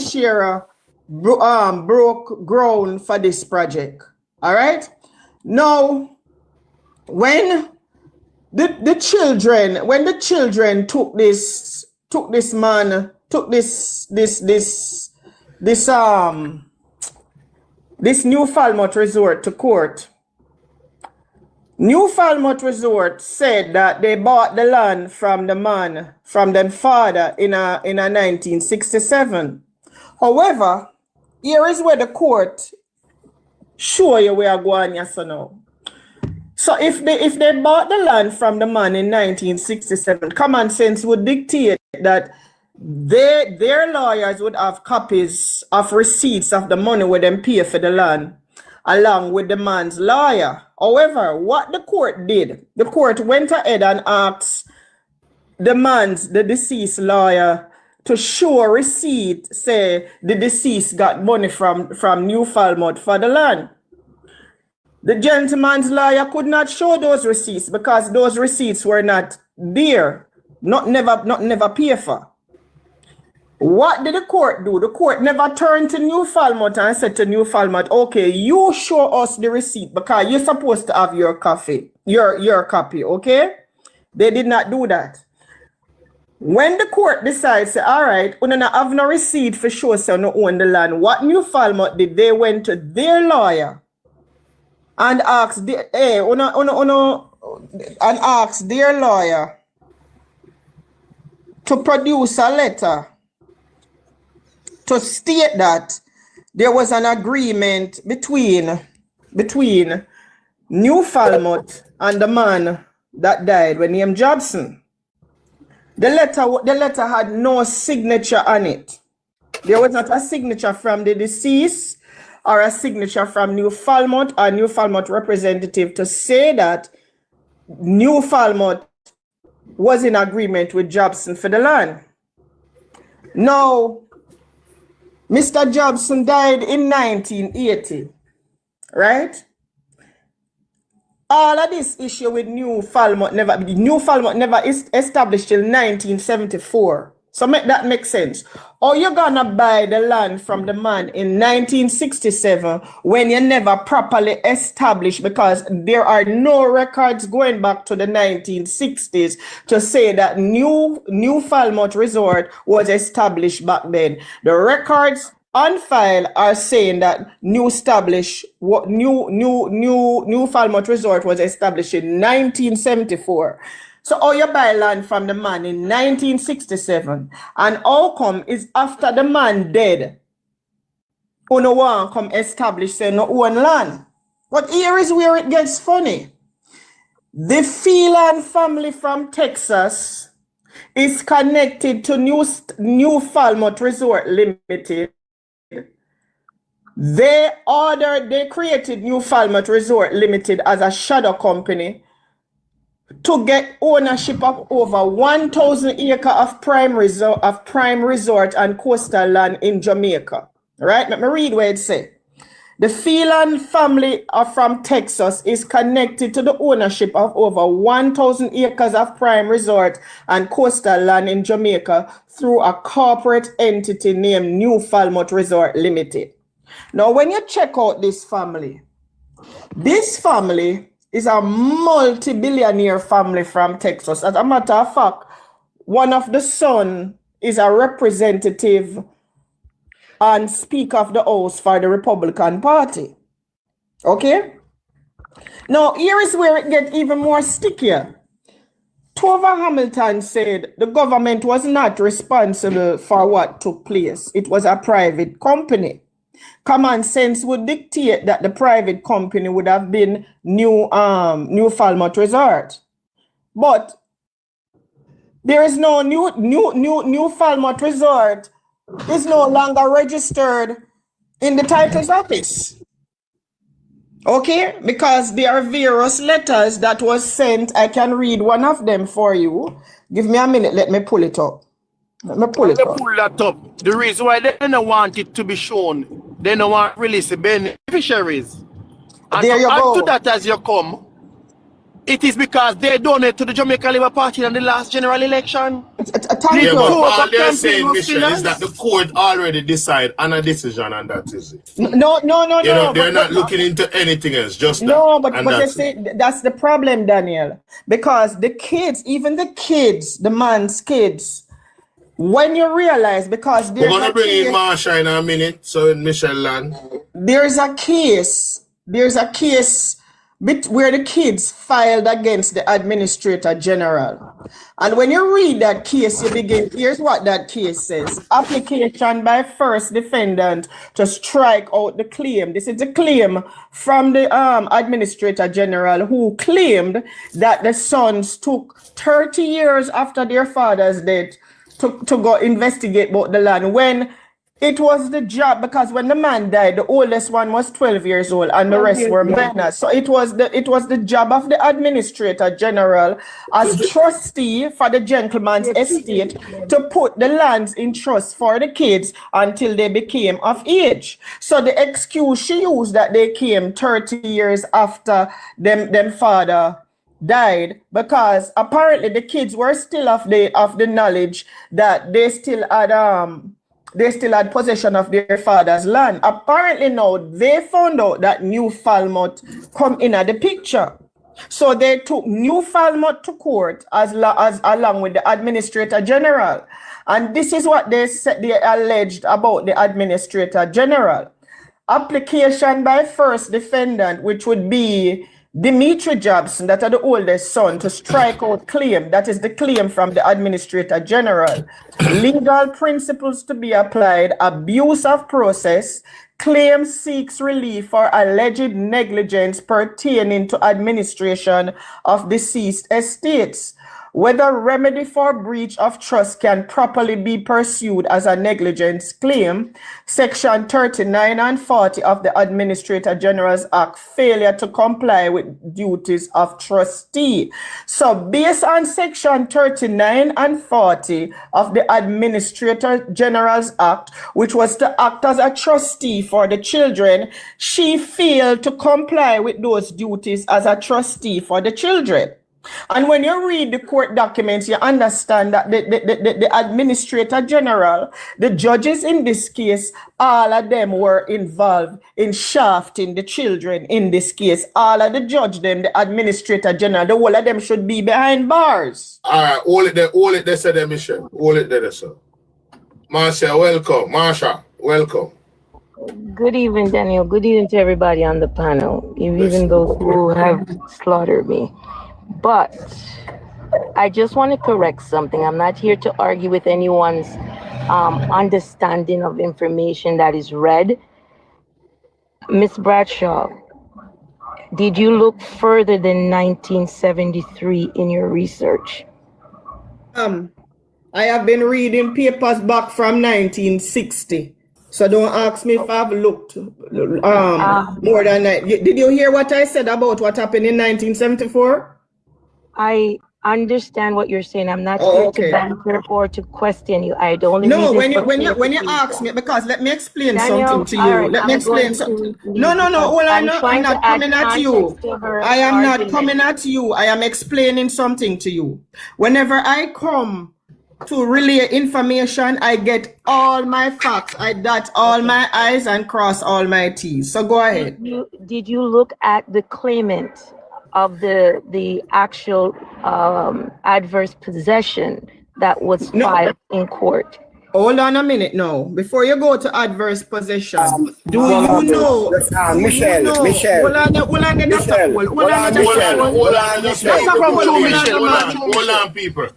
beneficiary broke ground for this project. All right. Now, when the children took this New Falmouth Resort to court, New Falmouth Resort said that they bought the land from the man, from their father in a 1967. However, here is where the court show you where I go on yes or no. So if they bought the land from the man in 1967, common sense would dictate that their lawyers would have copies of receipts of the money where them pay for the land, along with the man's lawyer. However, what the court did, the court went ahead and asked the deceased lawyer to show a receipt, say the deceased got money from New Falmouth for the land. The gentleman's lawyer could not show those receipts because those receipts were not there, never paid for. What did the court do? The court never turned to New Falmouth and said to New Falmouth, okay, you show us the receipt because you're supposed to have your copy, okay? They did not do that. When the court decides, all right, we don't have no receipt for sure, so no own the land. What New Falmouth did, they went to their lawyer and asked their lawyer to produce a letter to state that there was an agreement between New Falmouth and the man that died when named Jobson. The letter had no signature on it. There was not a signature from the deceased or a signature from New Falmouth or New Falmouth representative to say that New Falmouth was in agreement with Jobson for the land. Now, Mr. Jobson died in 1980, right? All of this issue with New Falmouth never established till 1974. So that makes sense. Or you're gonna buy the land from the man in 1967 when you never properly established, because there are no records going back to the 1960s to say that New Falmouth Resort was established back then. The records on file are saying that New Falmouth Resort was established in 1974. So how you buy land from the man in 1967 and how come is after the man dead, who no one come establish say no own land? But here is where it gets funny. The Phelan family from Texas is connected to New Falmouth Resort Limited. They created New Falmouth Resort Limited as a shadow company to get ownership of over 1,000 acres of prime resort and coastal land in Jamaica. Right? Let me read what it says. The Phelan family from Texas is connected to the ownership of over 1,000 acres of prime resort and coastal land in Jamaica through a corporate entity named New Falmouth Resort Limited. Now, when you check out this family is a multi-billionaire family from Texas. As a matter of fact, one of the sons is a representative and Speaker of the House for the Republican Party. Okay? Now, here is where it gets even more stickier. Tova Hamilton said the government was not responsible for what took place. It was a private company. Common sense would dictate that the private company would have been New Falmouth Resort. But there is no New Falmouth Resort is no longer registered in the titles office. Okay? Because there are various letters that was sent. I can read one of them for you. Give me a minute. Let me pull it up. Let me pull it up. Pull that up. The reason why they don't want it to be shown, they don't want to release the beneficiaries. And there you go. to that as you come, It is because they donated to the Jamaica Labour Party in the last general election. Thank Yeah, you. but All they're campaign saying, was Michelle, is that financed. the court already decide on a decision, and that is it. No, They're not looking into anything else, just that. No, but and they that's say it. that's the problem, Daniel. Because the kids, even the kids, the man's kids, when you realize, because We're there's gonna a bring in case, Marsha in a minute, so in Michelle land. there's a case where the kids filed against the administrator general. And when you read that case, here's what that case says. Application by first defendant to strike out the claim. This is a claim from the administrator general, who claimed that the sons took 30 years after their father's death to go investigate about the land, when it was the job, because when the man died, the oldest one was 12 years old and the rest were minors. So it was the job of the administrator general as trustee for the gentleman's estate to put the lands in trust for the kids until they became of age. So the excuse she used, that they came 30 years after them father died, because apparently the kids were still of the knowledge that they still had possession of their father's land. Apparently now they found out that New Falmouth come in at the picture. So they took New Falmouth to court as along with the administrator general. And this is what they alleged about the administrator general. Application by first defendant, which would be Dimitri Jobson, that are the oldest son, to strike out claim. That is the claim from the administrator general. Legal principles to be applied, abuse of process, claim seeks relief for alleged negligence pertaining to administration of deceased estates. Whether remedy for breach of trust can properly be pursued as a negligence claim. Section 39 and 40 of the Administrator General's Act, failure to comply with duties of trustee. So based on Section 39 and 40 of the Administrator General's Act, which was to act as a trustee for the children, she failed to comply with those duties as a trustee for the children. And when you read the court documents, you understand that the administrator general, the judges in this case, all of them were involved in shafting the children in this case. All of the judge them, the administrator general, the whole of them should be behind bars. All right, all it there, said Michelle. All it there, sir. Marsha, welcome. Marsha, welcome. Good evening, Daniel. Good evening to everybody on the panel, even those who have slaughtered me. But I just want to correct something. I'm not here to argue with anyone's understanding of information that is read. Miss Bradshaw, did you look further than 1973 in your research? I have been reading papers back from 1960. So don't ask me if I've looked more than that. Did you hear what I said about what happened in 1974? I understand what you're saying. I'm not here to banter or to question you. I don't. No, when you ask me, because let me explain something to you. Let me explain something. No. Well, I'm not coming at you. I am not coming at you. I am explaining something to you. Whenever I come to relay information, I get all my facts. I dot all my I's and cross all my T's. So go ahead. Did you look at the claimant of the actual adverse possession that was filed in court? Hold on a minute now. Before you go to adverse possession, Michelle. Hold on, people.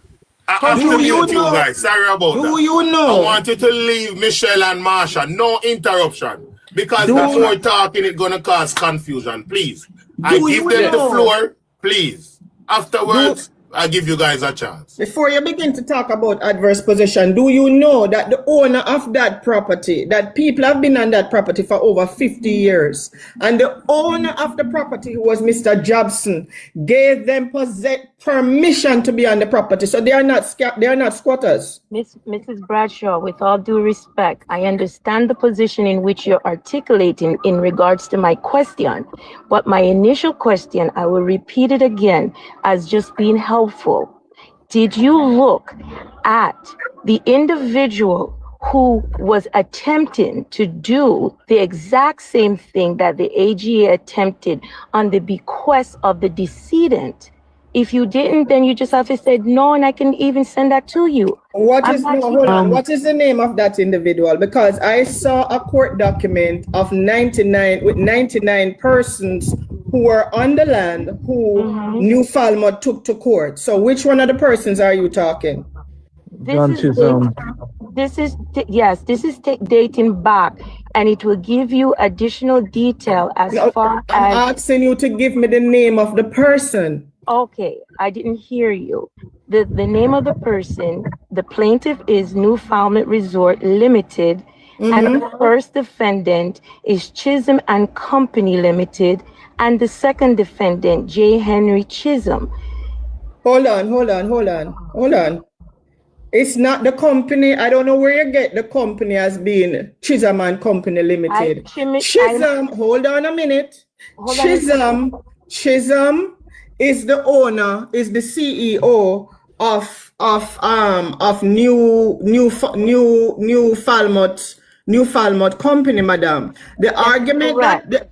I have to mute you guys. Sorry about that. Do you know? I want you to leave Michelle and Marsha. No interruption. Because before talking, it's going to cause confusion. Please. I give them the floor. Please. Afterwards, I give you guys a chance. Before you begin to talk about adverse possession, do you know that the owner of that property, that people have been on that property for over 50 years, and the owner of the property, who was Mr. Jobson, gave them permission to be on the property, so they are not squatters. Mrs. Bradshaw, with all due respect, I understand the position in which you're articulating in regards to my question, but my initial question, I will repeat it again as just being helpful. Did you look at the individual who was attempting to do the exact same thing that the AGA attempted on the bequest of the decedent? If you didn't, then you just have to say no, and I can even send that to you. What is the name of that individual? Because I saw a court document of 99 persons who were on the land who New Falmouth took to court. So which one of the persons are you talking? This is dating back, and it will give you additional detail as far as. I'm asking you to give me the name of the person. Okay, I didn't hear you. The name of the person, the plaintiff is New Falmouth Resort Limited, and the first defendant is Chisholm and Company Limited, and the second defendant, J. Henry Chisholm. Hold on. It's not the company. I don't know where you get the company as being Chisholm and Company Limited. Chisholm, hold on a minute. Chisholm is the owner, is the CEO of New Falmouth Company, madam. The argument correct. that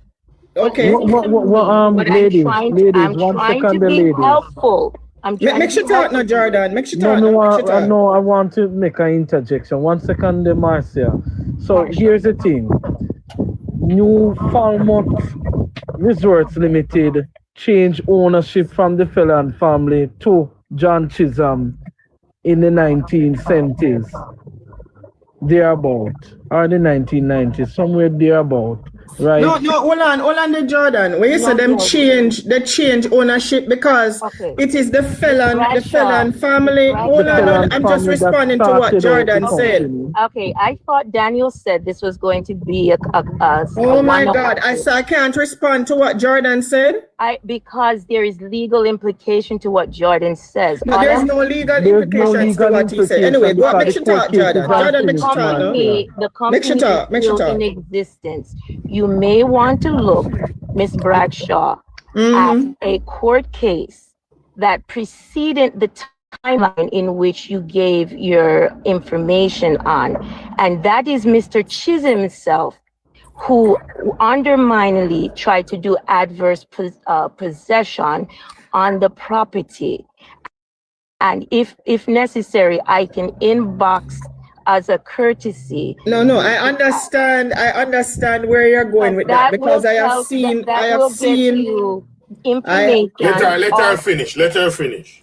okay. Ladies, I'm trying to be helpful. Make sure talk now, Jordan. Make sure talk. No, I want to make an interjection. 1 second, Marcia. So here's the thing. New Falmouth Resorts Limited changed ownership from the Felon family to John Chisholm in the 1970s, thereabout, or the 1990s, somewhere thereabout, right? No, hold on, the Jordan. When you say they change ownership because it is the Felon family. Hold on, I'm just responding to what Jordan said. Okay, I thought Daniel said this was going to be oh my God, I can't respond to what Jordan said. Because there is legal implication to what Jordan says. No, there's no legal implications to what he said. Anyway, go make sure talk, Jordan. Jordan, make sure talk. The company is still in existence. You may want to look, Ms. Bradshaw, at a court case that preceded the timeline in which you gave your information on. And that is Mr. Chisholm himself, who underminingly tried to do adverse possession on the property. And if necessary, I can inbox as a courtesy. No, I understand where you're going with that because I have seen information. Let her finish.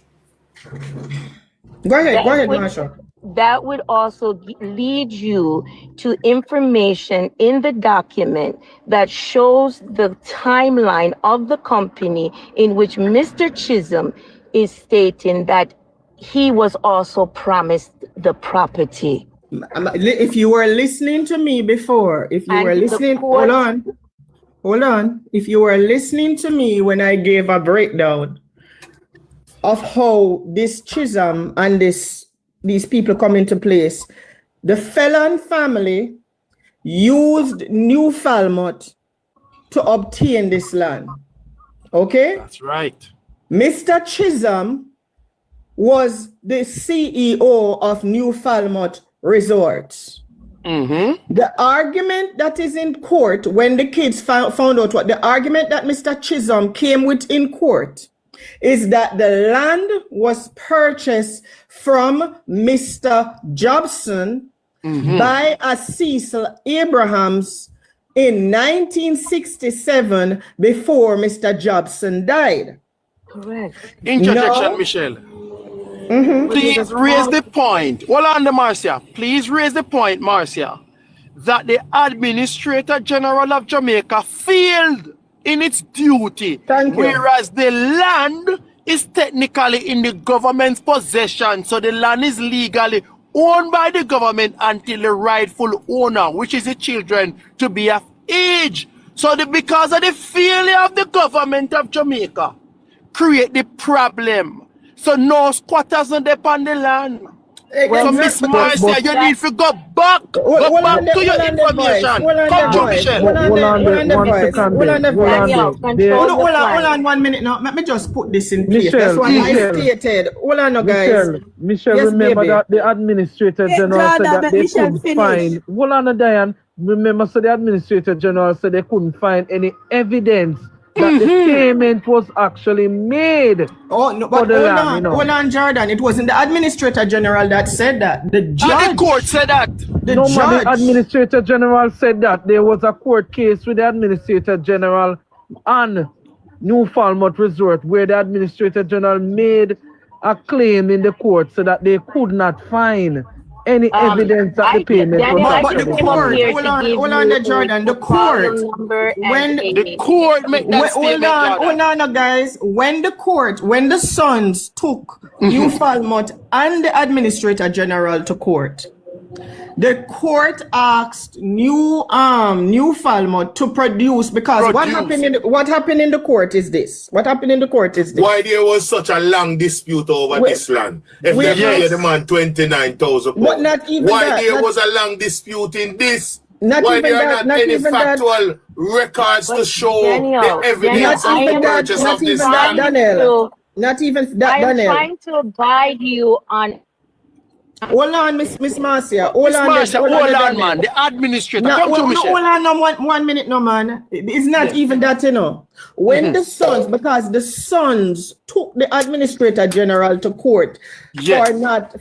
Go ahead, Marsha. That would also lead you to information in the document that shows the timeline of the company in which Mr. Chisholm is stating that he was also promised the property. If you were listening to me before, hold on. If you were listening to me when I gave a breakdown of how this Chisholm and these people come into place, the Felon family used New Falmouth to obtain this land. Okay? That's right. Mr. Chisholm was the CEO of New Falmouth Resorts. The argument that is in court, when the kids found out what the argument that Mr. Chisholm came with in court, is that the land was purchased from Mr. Jobson by a Cecil Abrahams in 1967 before Mr. Jobson died. Correct. Interjection, Michelle. Please raise the point. Hold on, Marcia. Please raise the point, Marcia, that the Administrator General of Jamaica failed in its duty, whereas the land is technically in the government's possession, so the land is legally owned by the government until the rightful owner, which is the children, to be of age. So because of the failure of the government of Jamaica, create the problem. So no squatters on the land. So Miss Marcia, you need to go back. Go back to your information. Come to Michelle. Hold on 1 minute now. Let me just put this in place. That's what I stated. Hold on now, guys. Michelle, Yes, remember baby. that the Administrator General said that they couldn't find. Hold on, Diane. Remember, so the Administrator General said they couldn't find any evidence that the payment was actually made. Oh no, but hold on, Jordan. It wasn't the Administrator General that said that. The judge. And the court said that. The judge. The Administrator General said that there was a court case with the Administrator General and New Falmouth Resort where the Administrator General made a claim in the court so that they could not find any evidence that the payment was but the court, hold on, Jordan. The court, when the court make that statement, hold on, guys. When the sons took New Falmouth and the Administrator General to court, the court asked New Falmouth to produce because what happened in the court is this. What happened in the court is this. Why there was such a long dispute over this land? If they paid the man 29,000 pounds. But not even why that. There was a long dispute in this? Not why even there that, are not any even factual records to show Daniel, the evidence of the purchase of this land? Not even that, I'm Daniel. trying to guide you on. Hold on, Miss Marcia. Hold on, man. The administrator. Come to Michelle. Hold on, no, one minute, no, man. It's not even that, you know. When the sons, because the sons took the Administrator General to court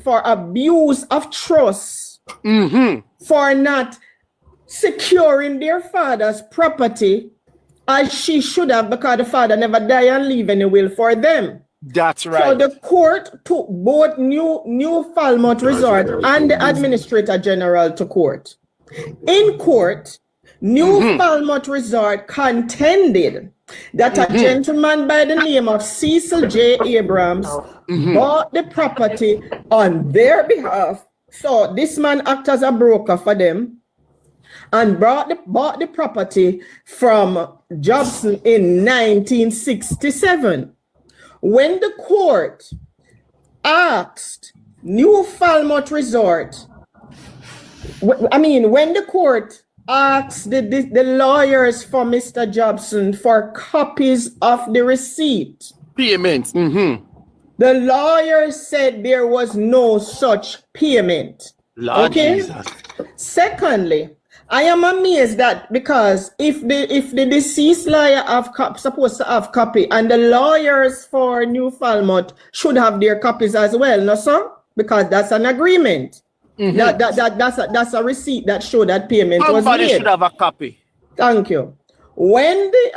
for abuse of trust, for not securing their father's property as she should have, because the father never died and leave any will for them. That's right. So the court took both New Falmouth Resort and the Administrator General to court. In court, New Falmouth Resort contended that a gentleman by the name of Cecil J. Abrams bought the property on their behalf. So this man acted as a broker for them and bought the property from Jobson in 1967. When the court asked New Falmouth Resort, when the court asked the lawyers for Mr. Jobson for copies of the receipt, payments, the lawyers said there was no such payment. Lord Jesus. Secondly, I am amazed that because if the deceased lawyer supposed to have copy and the lawyers for New Falmouth should have their copies as well, no sir? Because that's an agreement. That's a receipt that showed that payment was made. Somebody should have a copy. Thank you. When the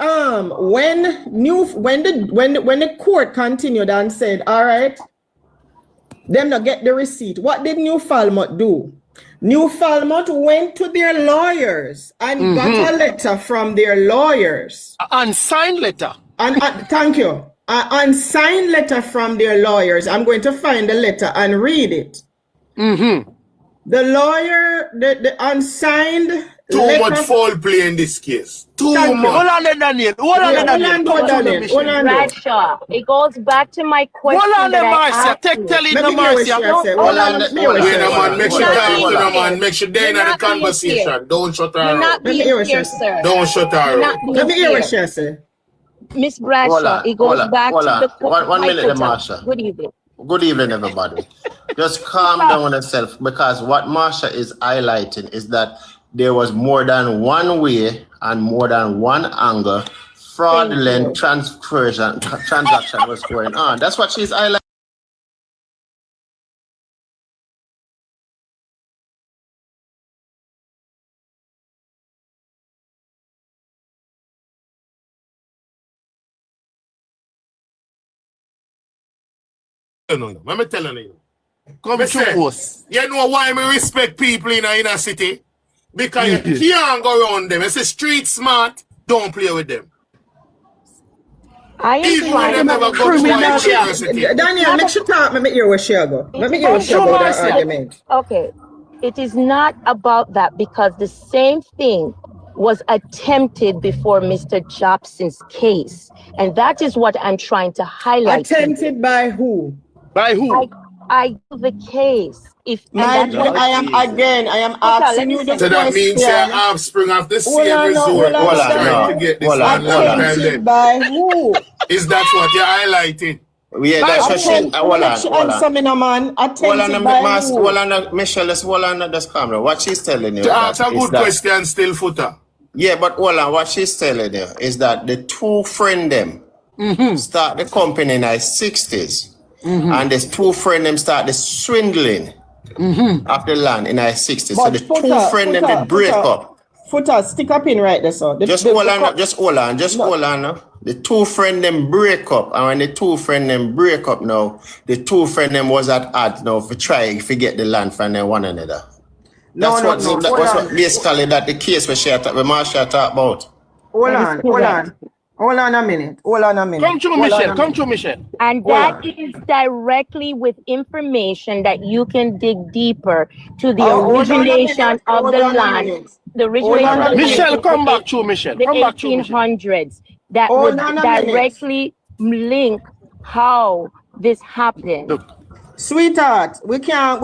court continued and said, all right, them not get the receipt. What did New Falmouth do? New Falmouth went to their lawyers and got a letter from their lawyers. An unsigned letter. Thank you. An unsigned letter from their lawyers. I'm going to find the letter and read it. The lawyer, the unsigned Too much foul play in this case. Too much. Hold on, Daniel. Hold on, Daniel. Bradshaw, it goes back to my question. Hold on, Marcia. Take telling the Marcia. Make sure talk, man. Make sure they in the conversation. Don't shut her out. Don't shut her out. Let me hear what she say. Miss Bradshaw, it goes back to the question. 1 minute, Marsha. Good evening. Good evening, everybody. Just calm down on yourself, because what Marsha is highlighting is that there was more than one way and more than one angle fraudulent transaction was going on. That's what she's highlighting. Let me tell you. Come to us. You know why I respect people in a inner city? Because you can't go around them. It's a street smart, don't play with them. I am Even when they trying never to go to university. Daniel, make sure talk. Let me hear where she go. Let me hear where she Come go on, with sir. that argument. Okay, it is not about that because the same thing was attempted before Mr. Jobson's case, and that is what I'm trying to highlight. Attempted by who? By who? I do the case. I am asking you the So that means you're question. offspring of the Hold same on, resort that was trying to get this one long time Attempted then. by who? Is that what you're highlighting? Yeah, that's what she. Hold on. Attempted by who? Michelle, hold on, just calm down. What she's telling you To is ask that, a good question, still footer. yeah, but hold on, what she's telling you is that the two friend them start the company in the 60s. And there's two friend them start the swindling of the land in the 60s. So the two friend them they break up. Footer, stick up in right there, so. Just hold on. The two friend them break up, and when the two friend them break up now, the two friend them was at odds now for try to get the land from them one another. That's what basically that the case where Marsha talk about. Hold on a minute. Come to Michelle. And that is directly with information that you can dig deeper to the origination of the land. The origination of the Michelle, land. come back to Michelle. The Come back to 1800s. That would directly link how this happened. Look. Sweetheart, we're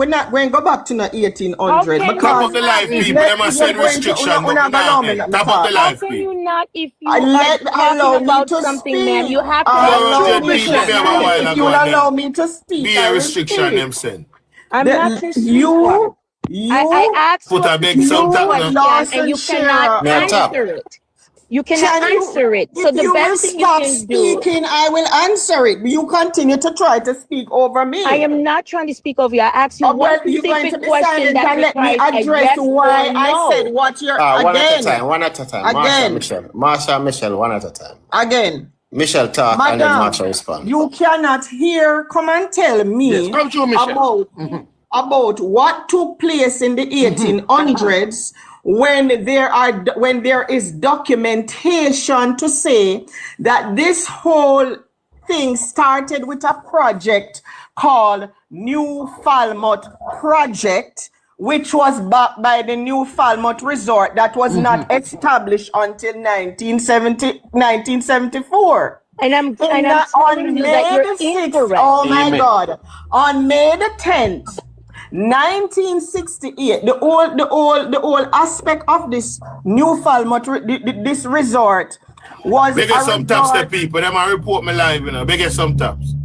not going to go back to the 1800s. But top up the life, people. Them are saying restriction. Top up the life, people. How can you not, if you are talking about something, man, you have to if you allow me to speak. Be a restriction, them saying. I'm not you. I asked put a big question and you cannot answer it. You cannot answer it. So the best thing you can do. Speaking, I will answer it. You continue to try to speak over me. I am not trying to speak over you. I asked you one specific question that let me address why I said what you're again. One at a time. Marsha, Michelle, one at a time. Again. Michelle talk and then Marsha respond. You cannot come and tell me about what took place in the 1800s. When there is documentation to say that this whole thing started with a project called New Falmouth Project, which was backed by the New Falmouth Resort that was not established until 1974. And I'm telling you that you're incorrect. Oh my God. On May the 10th, 1968, the whole aspect of this New Falmouth, this resort was Big some taps the people. Them I report me live, you know. Big some taps.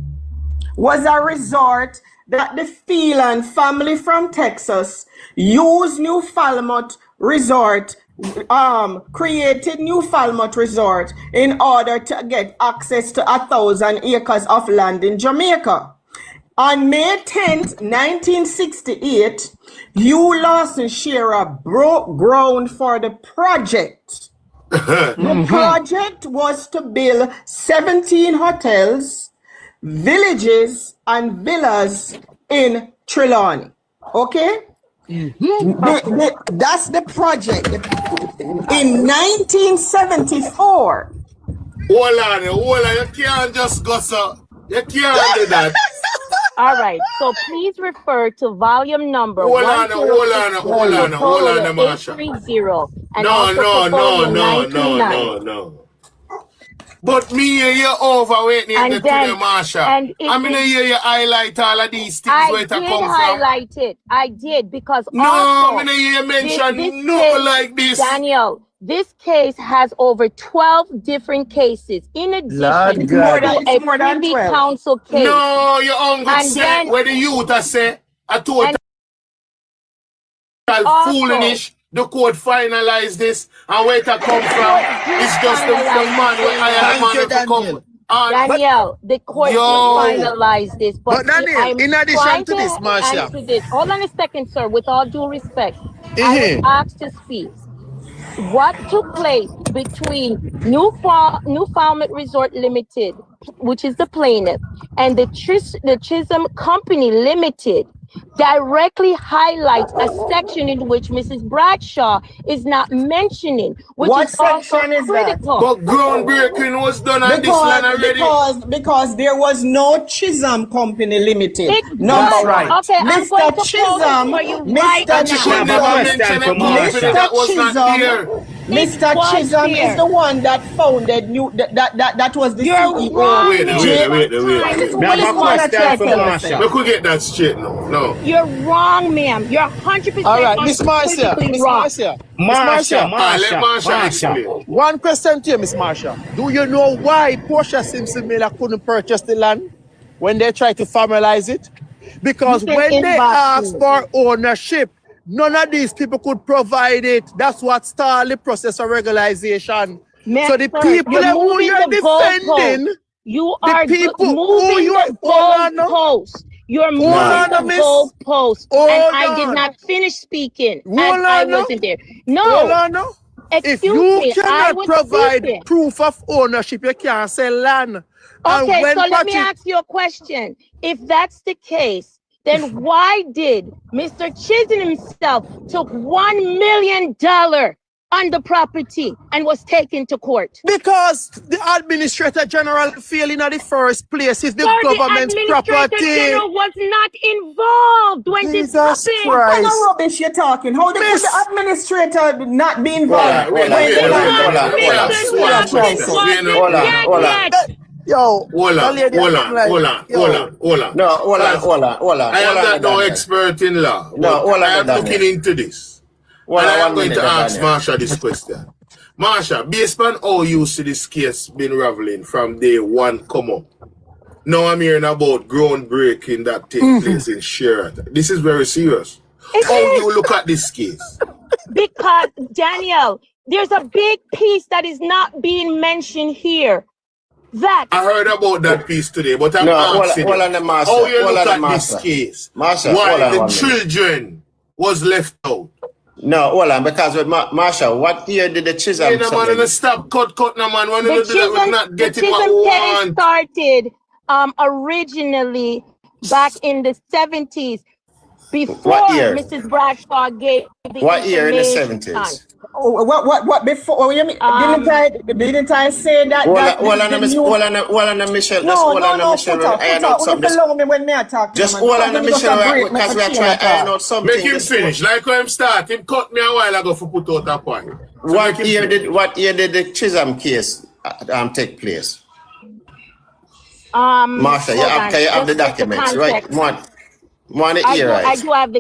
Was a resort that the Phelan family from Texas used New Falmouth Resort, created New Falmouth Resort in order to get access to 1,000 acres of land in Jamaica. On May 10th, 1968, Hugh Lawson Shearer broke ground for the project. The project was to build 17 hotels, villages, and villas in Trelawney. Okay? That's the project. In 1974. Hold on, you can't just go so. You can't do that. All right, so please refer to volume number. Hold on, Marsha. No. But me and you overweight and to the Marsha. I'm gonna hear you highlight all of these things where it come from. Highlight it. I did because I'm gonna hear you mention nothing like this. Daniel, this case has over 12 different cases. In addition to a Privy Council case. No, your uncle said where the youth are say a total foolish. The court finalized this, and where it come from is just the man where I am man to come. Daniel, the court finalized this, but Daniel, in addition to this, Marsha. Hold on a second, sir. With all due respect, I was asked to speak. What took place between New Falmouth Resort Limited, which is the plaintiff, and the Chisholm Company Limited directly highlights a section in which Mrs. Bradshaw is not mentioning, which What is also section is that? critical. But groundbreaking was done on this land already. Because there was no Chisholm Company Limited. It Number was. one. Okay, I'm going Mr. to pose it Chisholm, for you Mr. right now. Chisholm, Never mention a company that was not there. Mr. Chisholm is the one that founded that was the You're CEO. wrong. Wait. Marsha. We could get that straight now. No. You're wrong, ma'am. You're 100% All right, Miss Marcia. Miss wrong. Marcia. Miss Marcia. Let Marsha explain. One question to you, Miss Marcia. Do you know why Portia Simpson Miller couldn't purchase the land when they tried to formalize it? Because when they asked for ownership, none of these people could provide it. That's what started the process of regularization. So the people who you're defending, you are the people moving the goalpost. You're moving the goalpost. And I did not finish speaking as I wasn't there. No. If you cannot provide proof of ownership, you can't sell land. Okay, so let me ask you a question. If that's the case, then why did Mr. Chisholm himself took $1 million on the property and was taken to court? Because the Administrator General failing at the first place is the government's property. The Administrator General was not involved when this happened. What kind of rubbish you're talking? How could the administrator not be involved? Hold on. I am not no expert in law. I am looking into this. And I am going to ask Marsha this question. Marsha, based on how you see this case been raveling from day one come up, now I'm hearing about groundbreaking that takes place in Sheraton. This is very serious. How do you look at this case? Because, Daniel, there's a big piece that is not being mentioned here. I heard about that piece today, but I'm asking how you look at this case. Why the children was left out. No, hold on, because with Marsha, what year did the Chisholm... Yeah, man, stop, cut, no, man. When you do that, we're not getting what we want. Started originally back in the 70s, before Mrs. Bradshaw gave the What year in the 70s? Oh, what before? What you mean? Didn't I say that? Hold on, Michelle. No, put along me when me attack. Just hold on, Michelle, because we are trying to iron out something. Make him finish. Like when him start, him cut me a while ago for put out a point. So what year did the Chisholm case take place? Marsha, you have the documents, right? I do have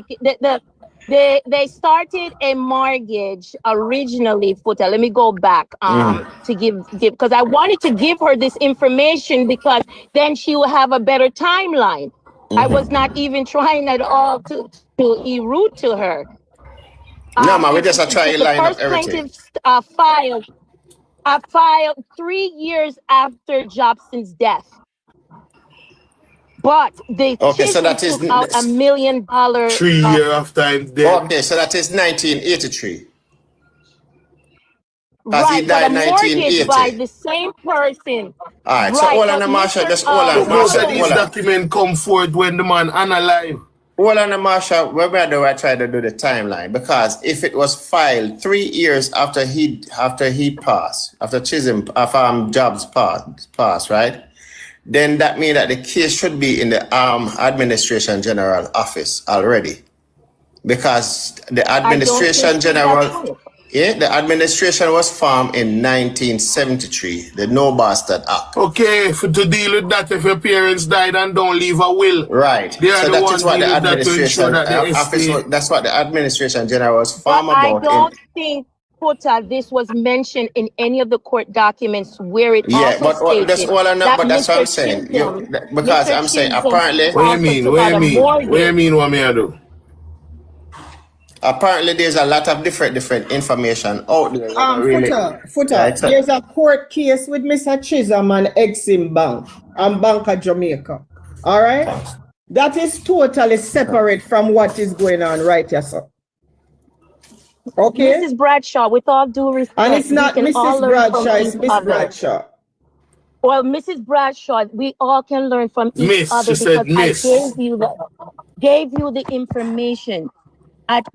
They started a mortgage originally, Futa. Let me go back to give because I wanted to give her this information because then she will have a better timeline. I was not even trying at all to erude to her. No, man, we just try to line up everything. The first plaintiff filed 3 years after Jobson's death. But they took out $1 million. 3 years after his death. Okay, so that is 1983. Right, he died in 1980. By the same person. All right, so hold on, Marsha, just hold on. Most of these documents come forth when the man alive. Hold on, Marsha, where do I try to do the timeline? Because if it was filed 3 years after he passed, after Chisholm, Jobs passed, right? Then that means that the case should be in the Administration General office already. Because the Administration General, the administration was formed in 1973, the No Bastard Act. Okay, to deal with that, if your parents died and don't leave a will. Right. They are so the that is what the Administration office, that's what the Administration General was formed about. I don't think this was mentioned in any of the court documents where it also stated that's all I know, but that's what I'm saying. Because I'm saying apparently. What do you mean? What me I do? Apparently, there's a lot of different information out there. Footer. There's a court case with Mr. Chisholm and Exim Bank and Bank of Jamaica. All right, that is totally separate from what is going on right here, sir. Okay, Mrs. Bradshaw, with all due respect, and it's not Mrs. Bradshaw, it's Miss Bradshaw. Well, Mrs. Bradshaw, we all can learn from each Miss, other she said because I miss. gave you the information at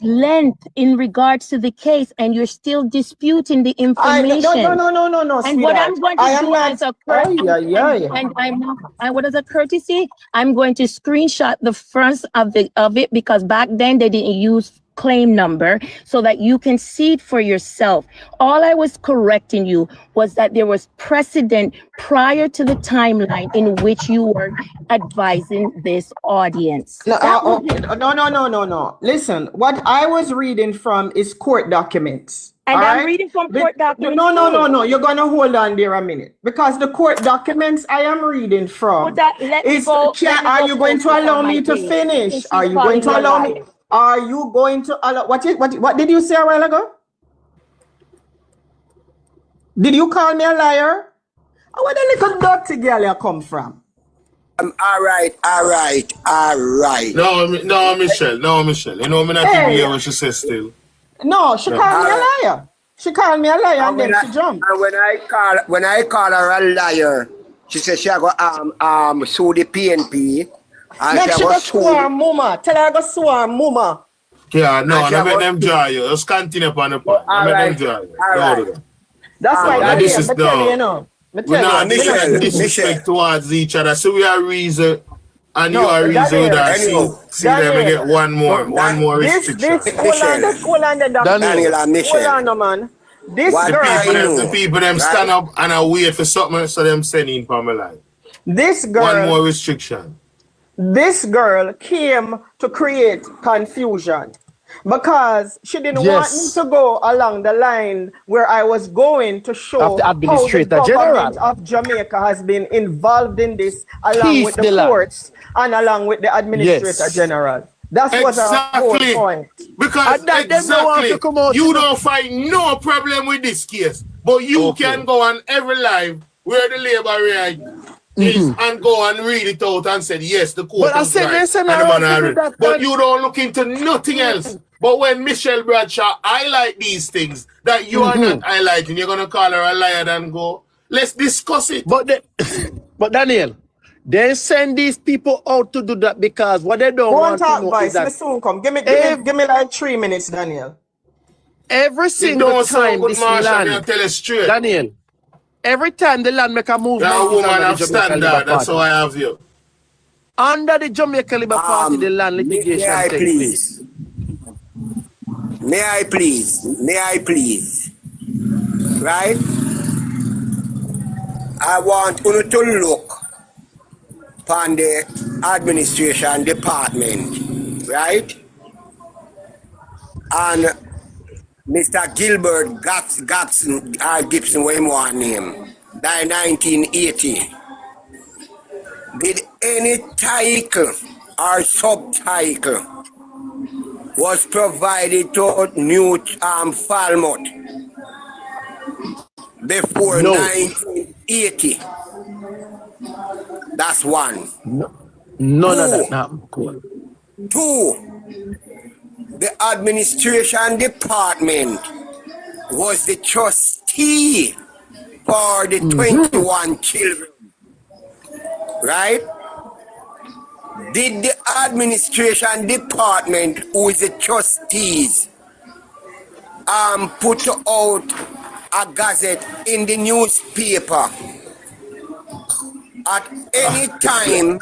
length in regards to the case, and you're still disputing the information. No, And what I'm going to do as a courtesy, and what is a courtesy? I'm going to screenshot the front of it because back then they didn't use claim number so that you can see it for yourself. All I was correcting you was that there was precedent prior to the timeline in which you were advising this audience. No. Listen, what I was reading from is court documents. And I'm reading from court documents. No. You're gonna hold on there a minute because the court documents I am reading from are you going to allow me to finish? Are you going to allow me? Are you going to allow what did you say a while ago? Did you call me a liar? Where the little dirty girl you come from? All right. No, Michelle. You know me not even hear what she says still. No, she called me a liar. She called me a liar and then she jumped. And when I call her a liar, she said she go sue the PNP. And she go swarm mama. Tell her go swarm mama. Yeah, no, I let them dry you. Just continue upon the point. I let them dry you. Right. That's why this is no. We're not disrespect towards each other. So we are reason and you are reason with us. See them we get one more restriction. Hold on, Daniel and Michelle. Hold on, man. The people them stand up and I wait for something so them send in for my life. This girl. One more restriction. This girl came to create confusion because she didn't want me to go along the line where I was going to show how the government of Jamaica has been involved in this along with the courts and along with the Administrator General. That was our whole point. Because you don't find no problem with this case, but you can go on every live where the labor right is and go and read it out and say, yes, the court is right. But you don't look into nothing else. But when Michelle Bradshaw highlight these things that you are not highlighting, you're going to call her a liar and go, let's discuss it. But Daniel, they send these people out to do that because what they don't want to know is that... soon come. Give me like 3 minutes, Daniel. Every single time this land... Daniel, every time the land make a movement... That woman have standard, that's how I have you. Under the Jamaica Labour Party, the land litigation takes place. May I please? Right? I want you to look upon the administration department, right? And Mr. Gilbert Gibson, what you want name, died 1980. Did any title or subtitle was provided to New Falmouth before 1980? That's one. None of that. Cool. Two, the administration department was the trustee for the 21 children. Right? Did the administration department, who is the trustees, put out a gazette in the newspaper at any time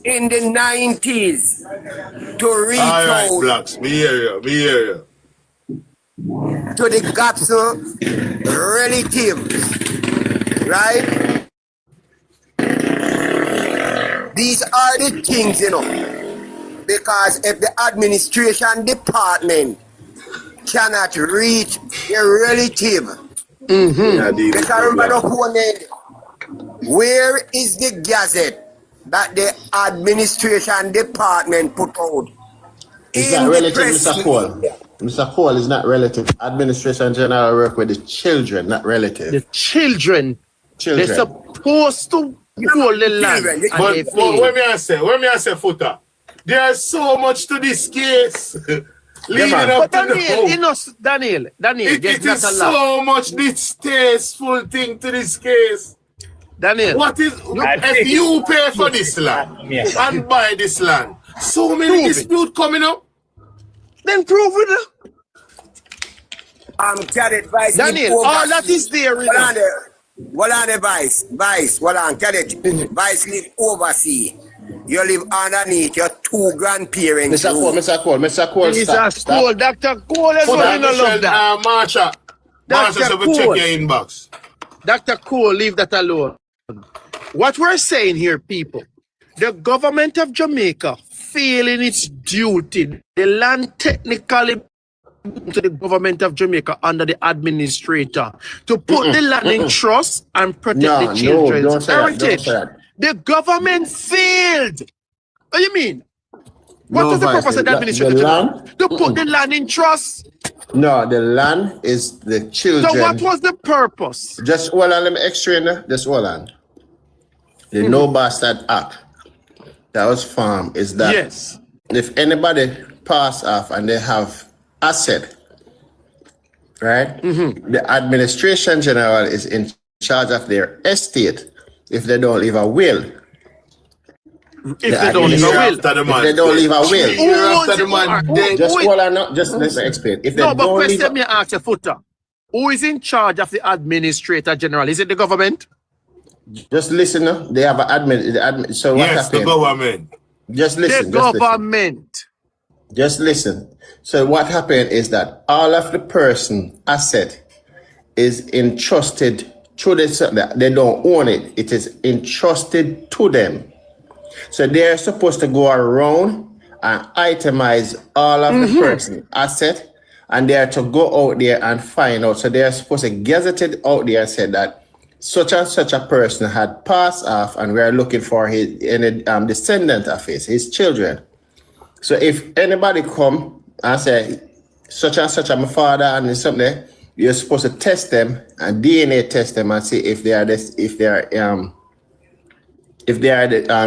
in the 90s to reach out Blacks. We hear you. to the Gapso relatives, right? These are the things, because if the administration department cannot reach their relative, because remember where is the gazette that the administration department put out? It's not relative, Mr. Cole. Mr. Cole is not relative. Administration General work with the children, not relative. The children. They're supposed to hold the land. But when me I say, Footer, there's so much to this case. Leave man. it up But to the Daniel, It there's is not a lot. so much distasteful thing to this case. Daniel, What is if you pay for this land and buy this land? So many disputes coming up. then prove it. Cadet Vice. Daniel, all that is there. Well on the Vice, well on Cadet. Vice live overseas. You live underneath your two grandparents. Mr. Cole, stop. Dr. Cole is going to love that. Marsha, so we check your inbox. Dr. Cole, leave that alone. What we're saying here, people, the government of Jamaica failing its duty, the land technically to the government of Jamaica under the administrator to put the land in trust and protect the children's heritage. The government failed. What do you mean? What is the purpose of the administrator? To put the land in trust. No, the land is the children. So what was the purpose? Just hold on, let me explain. Just hold on. The No Bastard Act that was formed is that if anybody pass off and they have asset, right? The administration general is in charge of their estate if they don't leave a will. If they don't leave a will. If they don't leave a will. Just hold on, just let me explain. If they no, but don't question leave me ask you, Footer. Who is in charge of the administrator general? Is it the government? Just listen, no? They have an admin. So what happened? The government. Just listen. The government. Just listen. So what happened is that all of the person asset is entrusted to the, they don't own it. It is entrusted to them. So they're supposed to go around and itemize all of the person asset, and they are to go out there and find out. So they are supposed to gazette it out there and say that such and such a person had passed off, and we are looking for his descendant of his children. So if anybody come and say such and such my father and something, you're supposed to test them and DNA test them and see if they are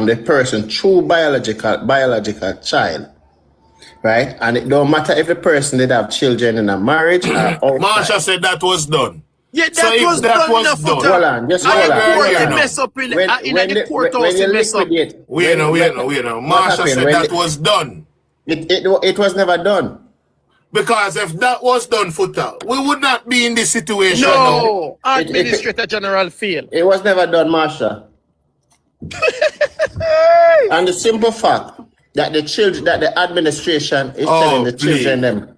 the person true biological child, right? And it don't matter if the person did have children in a marriage or outside. Marsha said that was done. Yeah, that was done. Hold on, just hold on. Mess up in the courthouse. Wait, Marsha said that was done. It was never done. Because if that was done, Footer, we would not be in this situation. No, Administrator General failed. It was never done, Marsha. And the simple fact that the children, that the administration is telling the children them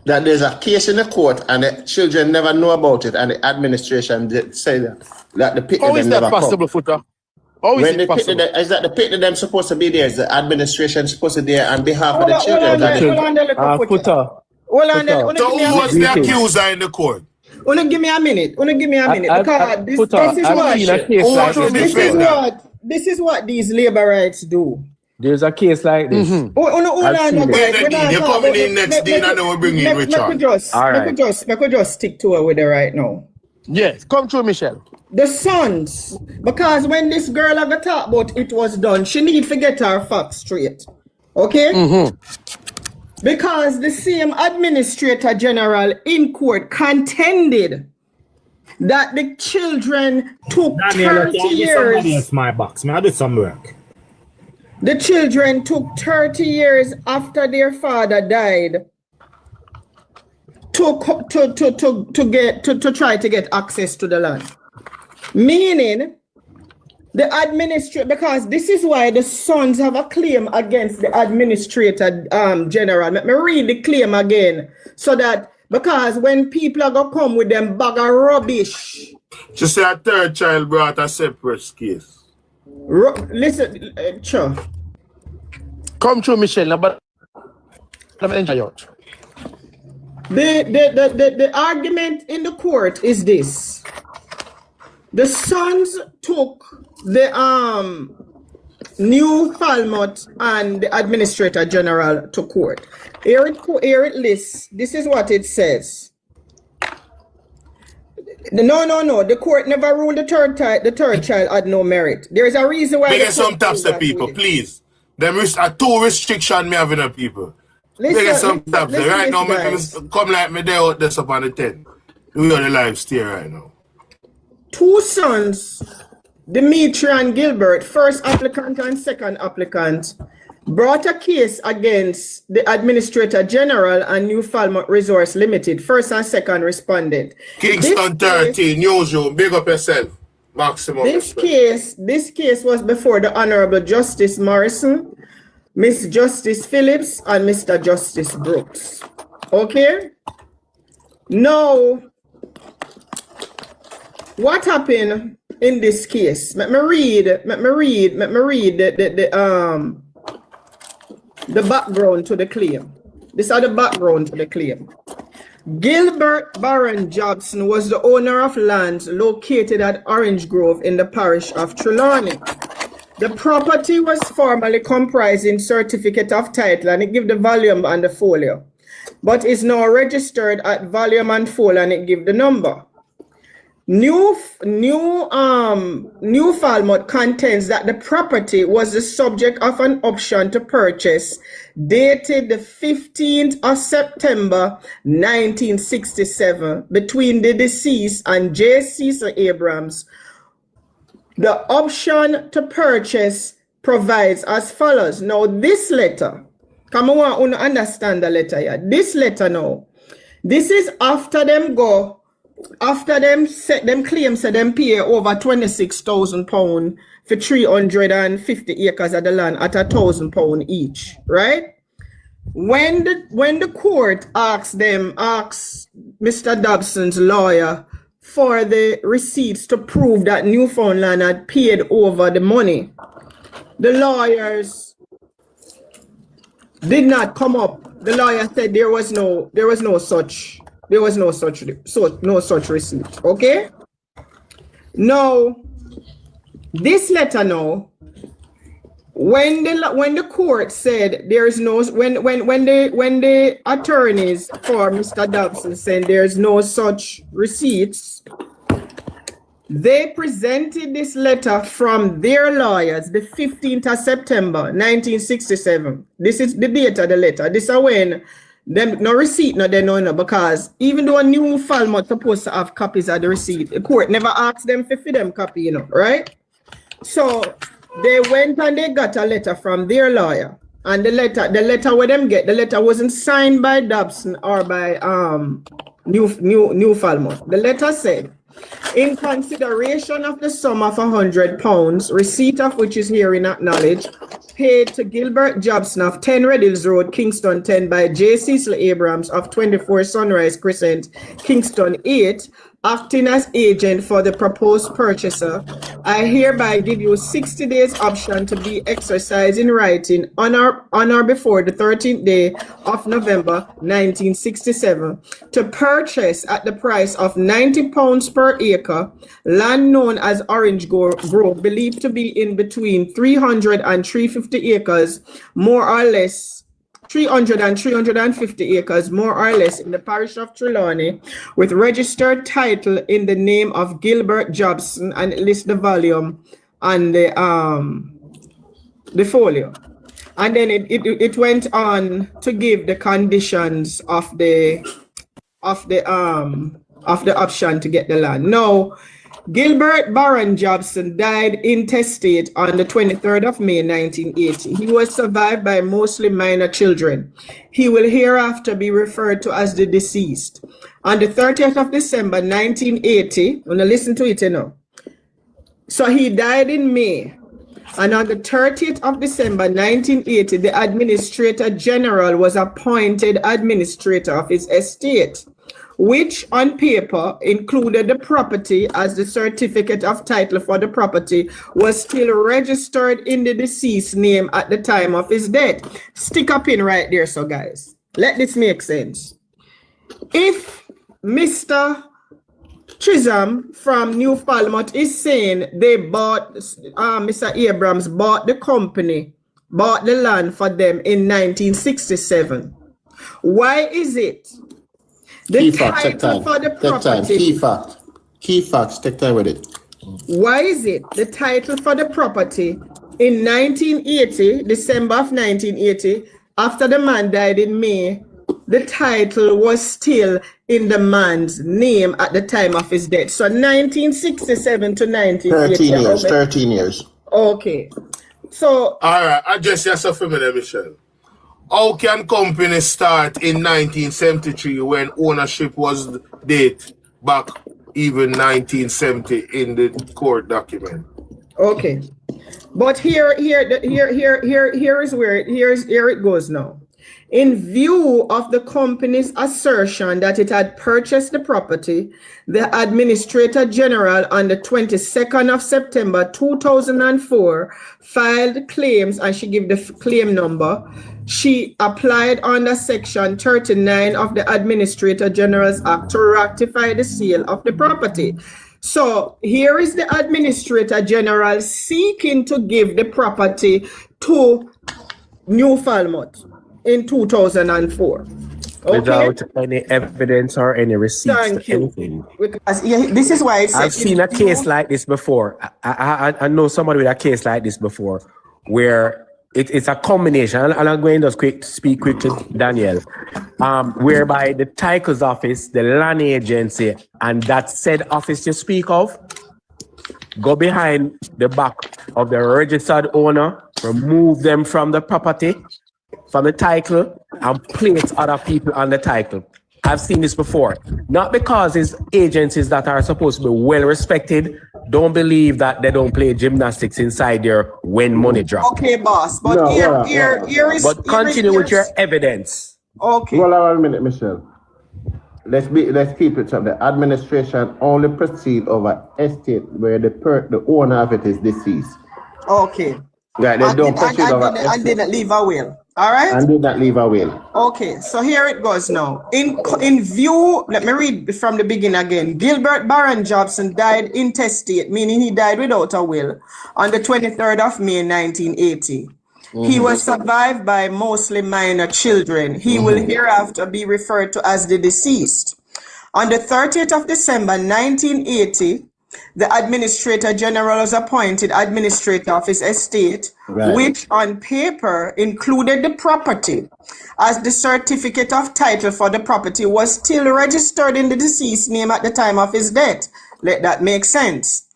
that there's a case in the court and the children never know about it, and the administration say that the picture how is that possible, Footer? How is it possible? Is that the picture them supposed to be there? Is the administration supposed to be there on behalf of the children? Footer. So who was the accuser in the court? Only give me a minute. Because this is what these labor rights do. There's a case like this. You're coming in next day and then we'll bring in Richard. We could just stick to it with it right now. Yes, come through, Michelle. The sons, because when this girl ever talk about it was done, she need to get her facts straight. Okay? Because the same administrator general in court contended that the children took 30 years. My box. May I do some work? The children took 30 years after their father died to try to get access to the land. Meaning, the administrator, because this is why the sons have a claim against the administrator general. Let me read the claim again, so that, because when people are going to come with them bag of rubbish. She said a third child brought a separate case. Listen, sure. Come through, Michelle, but let me enjoy out. The argument in the court is this. The sons took the new Falmouth and the administrator general to court. Here it lists. This is what it says. No. The court never ruled the third child had no merit. There is a reason why. Make some taps the people, please. Them are two restrictions me having on people. Get some taps. Right now, come like me there out this up on the 10. We on the live steer right now. Two sons, Dimitri and Gilbert, first applicant and second applicant, brought a case against the Administrator General and New Falmouth Resource Limited. First and second responded. Kingston 13, Newsroom, big up yourself. Maximum this case was before the Honorable Justice Morrison, Miss Justice Phillips, and Mr. Justice Brooks. Okay? Now, what happened in this case? Let me read the background to the claim. These are the background to the claim. Gilbert Baron Jobson was the owner of lands located at Orange Grove in the parish of Trelawney. The property was formerly comprising certificate of title, and it gives the volume and the folio, but is now registered at volume and folio, and it gives the number. New Falmouth contends that the property was the subject of an option to purchase dated the 15th of September 1967 between the deceased and J. Cecil Abrams. The option to purchase provides as follows. Now, this letter, come on, I want to understand the letter here. This letter now, this is after them claim say them pay over £26,000 for 350 acres of the land at £1,000 each, right? When the court asked Mr. Dobson's lawyer for the receipts to prove that Newfoundland had paid over the money, the lawyers did not come up. The lawyer said there was no such receipt. Okay. Now, this letter now, when the court said there's no, when the attorneys for Mr. Dobson said there's no such receipts, they presented this letter from their lawyers the 15th of September 1967. This is the date of the letter. This is when them no receipt, no, they no, because even though a New Falmouth supposed to have copies of the receipt, the court never asked them for them copy, you know, right? So they went and they got a letter from their lawyer, and the letter where them get, the letter wasn't signed by Dobson or by New Falmouth. The letter said, in consideration of the sum of £100, receipt of which is herein acknowledged, paid to Gilbert Jobson of 10 Redills Road, Kingston 10 by J. Cecil Abrams of 24 Sunrise Crescent, Kingston 8, acting as agent for the proposed purchaser, I hereby give you 60 days option to be exercised in writing on or before the 13th day of November 1967 to purchase at the price of £90 per acre land known as Orange Grove, believed to be in between 300 and 350 acres, more or less 300 and 350 acres, more or less, in the parish of Trelawney, with registered title in the name of Gilbert Jobson, and it lists the volume and the folio. And then it went on to give the conditions of the option to get the land. Now, Gilbert Baron Jobson died intestate on the 23rd of May 1980. He was survived by mostly minor children. He will hereafter be referred to as the deceased. On the 30th of December 1980, I'm going to listen to it, you know. So he died in May. And on the 30th of December 1980, the Administrator General was appointed administrator of his estate, which on paper included the property, as the certificate of title for the property was still registered in the deceased's name at the time of his death. Stick a pin right there, so guys, let this make sense. If Mr. Chisholm from New Falmouth is saying they bought, Mr. Abrams bought the company, bought the land for them in 1967, why is it the title for the property? Key facts, take time with it. Why is it the title for the property in 1980, December of 1980, after the man died in May, the title was still in the man's name at the time of his death. So 1967 to 1980. 13 years, 13 years. Okay. So... All right, I just yourself for me there, Michelle. How can company start in 1973 when ownership was date back even 1970 in the court document? Okay. But here is where it goes now. In view of the company's assertion that it had purchased the property, the Administrator General on the 22nd of September 2004 filed claims, and she gave the claim number. She applied under Section 39 of the Administrator General's Act to ratify the sale of the property. So here is the Administrator General seeking to give the property to New Falmouth in 2004. Okay? Without any evidence or any receipts. Thank you. Anything. Because, this is why I said I've seen a case like this before. I know somebody with a case like this before, where it's a combination, and I'm going to speak quickly, Daniel, whereby the titles office, the land agency, and that said office you speak of, go behind the back of the registered owner, remove them from the property, from the title, and place other people on the title. I've seen this before. Not because it's agencies that are supposed to be well respected. Don't believe that they don't play gymnastics inside there when money drops. Okay, boss. But here is... But continue with your evidence. Okay. Hold on 1 minute, Michelle. Let's keep it up. The administration only proceed over estate where the owner of it is deceased. Okay. Right, they don't proceed over estate. And didn't leave a will. All right? And did not leave a will. Okay, so here it goes now. In view, let me read from the beginning again. Gilbert Baron Jobson died intestate, meaning he died without a will, on the 23rd of May, 1980. He was survived by mostly minor children. He will hereafter be referred to as the deceased. On the 30th of December, 1980, the Administrator General was appointed administrator of his estate, which on paper included the property, as the certificate of title for the property was still registered in the deceased's name at the time of his death. Let that make sense.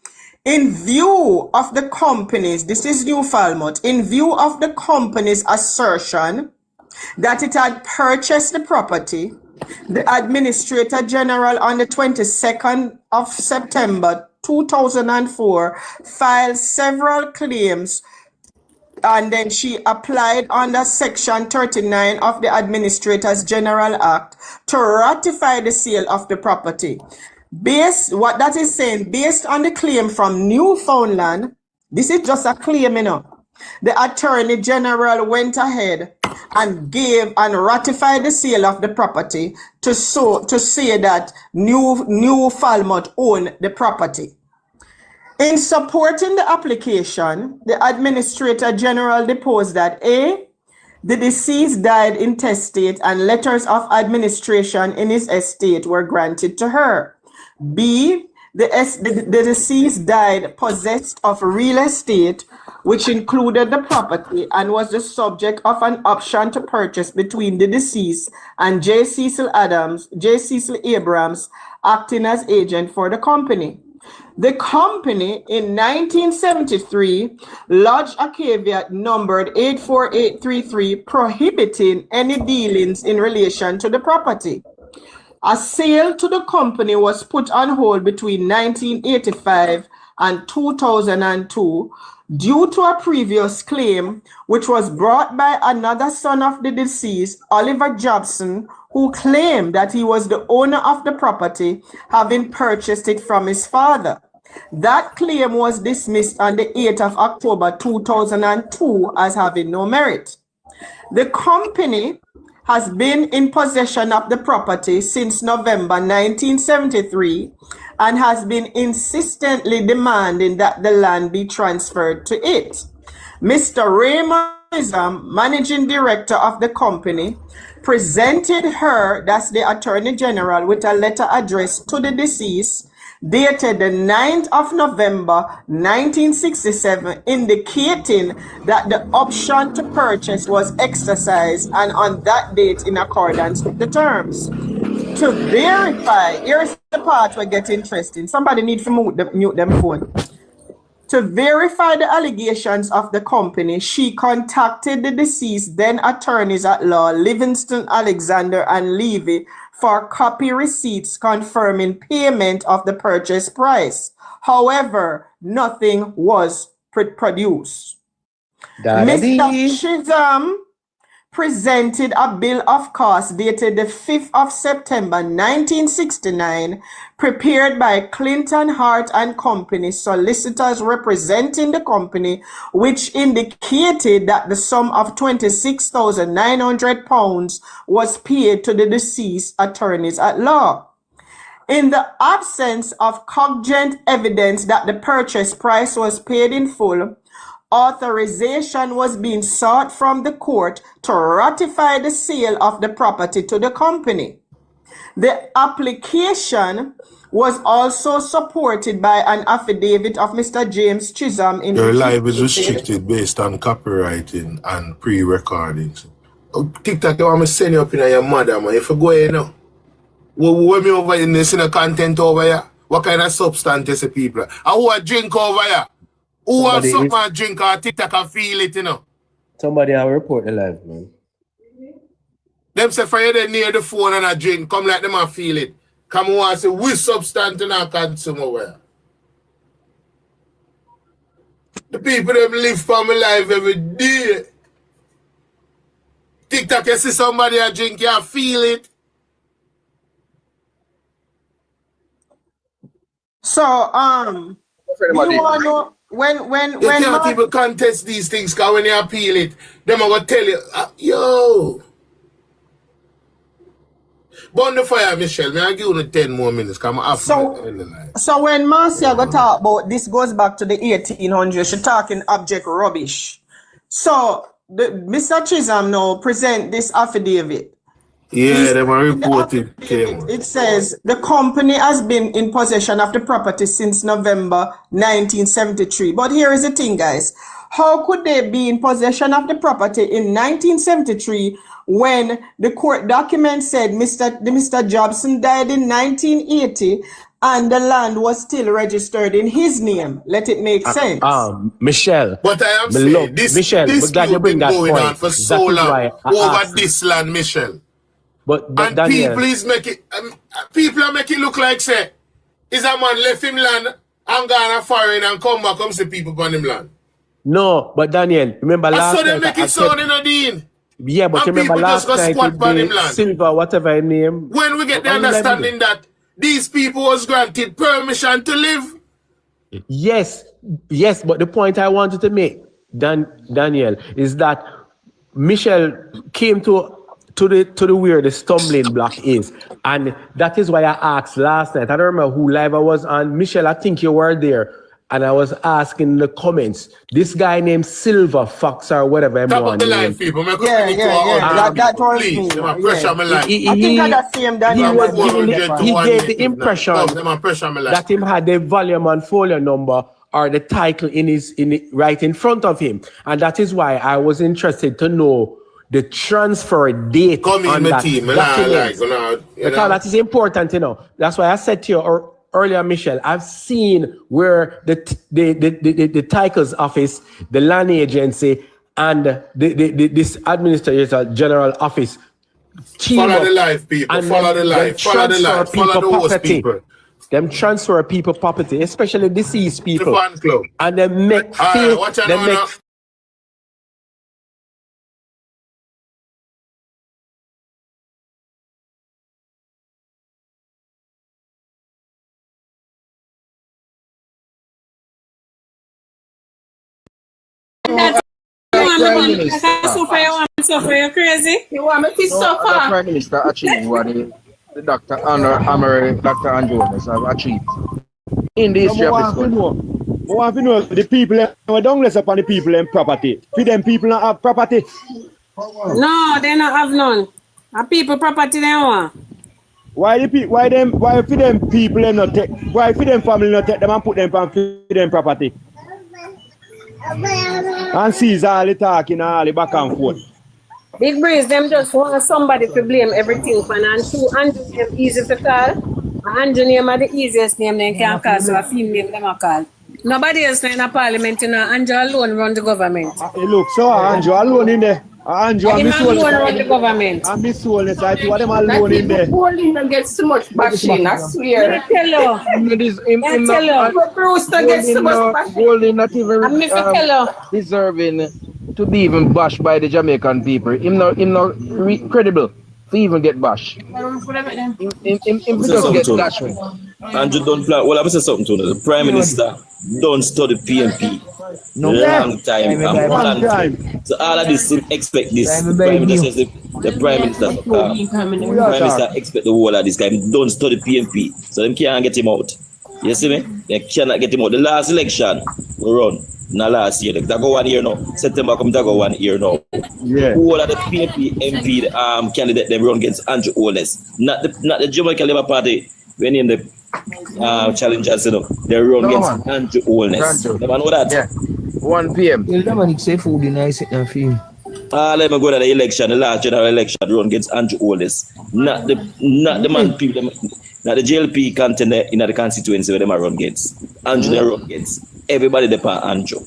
In view of the company's, this is New Falmouth, in view of the company's assertion that it had purchased the property, the Administrator General on the 22nd of September 2004 filed several claims, and then she applied under Section 39 of the Administrators General Act to ratify the sale of the property. What that is saying, based on the claim from Newfoundland, this is just a claim, you know. The Attorney General went ahead and gave and ratified the sale of the property to say that New Falmouth owned the property. In supporting the application, the Administrator General deposed that A, the deceased died intestate and letters of administration in his estate were granted to her. B, the deceased died possessed of real estate, which included the property and was the subject of an option to purchase between the deceased and J. Cecil Abrams, acting as agent for the company. The company in 1973 lodged a caveat numbered 84833 prohibiting any dealings in relation to the property. A sale to the company was put on hold between 1985 and 2002 due to a previous claim which was brought by another son of the deceased, Oliver Jobson, who claimed that he was the owner of the property, having purchased it from his father. That claim was dismissed on the 8th of October 2002 as having no merit. The company has been in possession of the property since November 1973 and has been insistently demanding that the land be transferred to it. Mr. Raymond Nizam, managing director of the company, presented her, that's the Attorney General, with a letter addressed to the deceased dated the 9th of November 1967, indicating that the option to purchase was exercised and on that date in accordance with the terms. To verify, here's the part where it gets interesting. Somebody need to mute them phone. To verify the allegations of the company, she contacted the deceased then attorneys at law, Livingston, Alexander, and Levy, for copy receipts confirming payment of the purchase price. However, nothing was produced. Mr. Chisholm presented a bill of costs dated the 5th of September 1969, prepared by Clinton Hart and Company, solicitors representing the company, which indicated that the sum of £26,900 was paid to the deceased attorneys at law. In the absence of cogent evidence that the purchase price was paid in full, authorization was being sought from the court to ratify the sale of the property to the company. The application was also supported by an affidavit of Mr. James Chisholm. Your life is restricted based on copywriting and pre-recordings. TikTok, you want me to send you up in your mother, man. If you go here now, what me over in this in the content over here? What kind of substance is the people? I want drink over here. Who have something drink or TikTok and feel it, you know? Somebody will report the live, man. Them say for you they near the phone and a drink, come like them and feel it. Come on and say, which substance in our consume over here? The people them live for my life every day. TikTok, you see somebody a drink, you feel it. So, you want to know when you can't even contest these things because when you appeal it, them are going to tell you, yo. Burn the fire, Michelle. May I give you 10 more minutes? Come on. So when Marcia got talk about this goes back to the 1800s, she talking object rubbish. So Mr. Chisholm now present this affidavit. Yeah, they were reported. It says the company has been in possession of the property since November 1973. But here is the thing, guys. How could they be in possession of the property in 1973 when the court document said Mr. Jobson died in 1980 and the land was still registered in his name? Let it make sense. Michelle. But I am saying this dispute been going on for so long over this land, Michelle. But and Daniel, people is making people are making it look like say is a man left him land and gone a foreign and come back come see people on him land. No, but Daniel, remember last night. So they make it sound in a dean. Yeah, but remember last night Silver, whatever her name. When we get the understanding that these people was granted permission to live. Yes, but the point I wanted to make, Daniel, is that Michelle came to the where the stumbling block is. And that is why I asked last night. I don't remember who live I was on. Michelle, I think you were there. And I was asking in the comments, this guy named Silver Fox or whatever. Top of the line, people. That was me. I think I got same Daniel. He gave the impression that him had the volume and folio number or the title right in front of him. And that is why I was interested to know the transfer date on that document. Because that is important, you know. That's why I said to you earlier, Michelle, I've seen where the titles office, the land agency, and this administrator general office follow the life, people. Follow the life. Follow the life. Follow the host people. Them transfer people property, especially deceased people, the fan club. And they make You're crazy. You want me to suffer? The Prime Minister achieved what the Dr. Andrew have achieved in the history of this country. I want to know the people who don't less upon the people and property. For them people not have property. No, they not have none. A people property they want. Why for them people them not take? Why for them family not take them and put them on them property? And seize all the talking and all the back and forth. Big Breeze, them just want somebody to blame everything for and two Andrew name easy to call. Andrew name are the easiest name they can call, so a female name them a call. Nobody else in the parliament, you know, Andrew alone run the government. Hey, look, so Andrew alone in there. Andrew and Miss alone run the government. And Miss Wellness, I think what them alone in there. Polling don't get so much bashing, I swear. I tell you. Bruce don't get so much bashing. Golding not even deserving to be even bashed by the Jamaican people. Him not credible to even get bashed. Him just get dashed. Andrew don't plan. Well, I'm saying something to you. The Prime Minister don't study PNP. Long time. So all of this expect this. The Prime Minister says the Prime Minister. Prime Minister expect the whole of this guy. Don't study PNP. So them can't get him out. You see me? They cannot get him out. The last election we run. Not last year. That go 1 year now. September come to go 1 year now. Yeah. All of the PNP MP candidate they run against Andrew Oles. Not the Jamaica Labour Party. When in the challengers, you know, they run against Andrew Oles. You know that? Yeah. 1 p.m. Let me go to the election, the last general election, run against Andrew Oles. Not the man people, not the JLP contender in the constituency where they run against. Andrew they run against. Everybody depend on Andrew.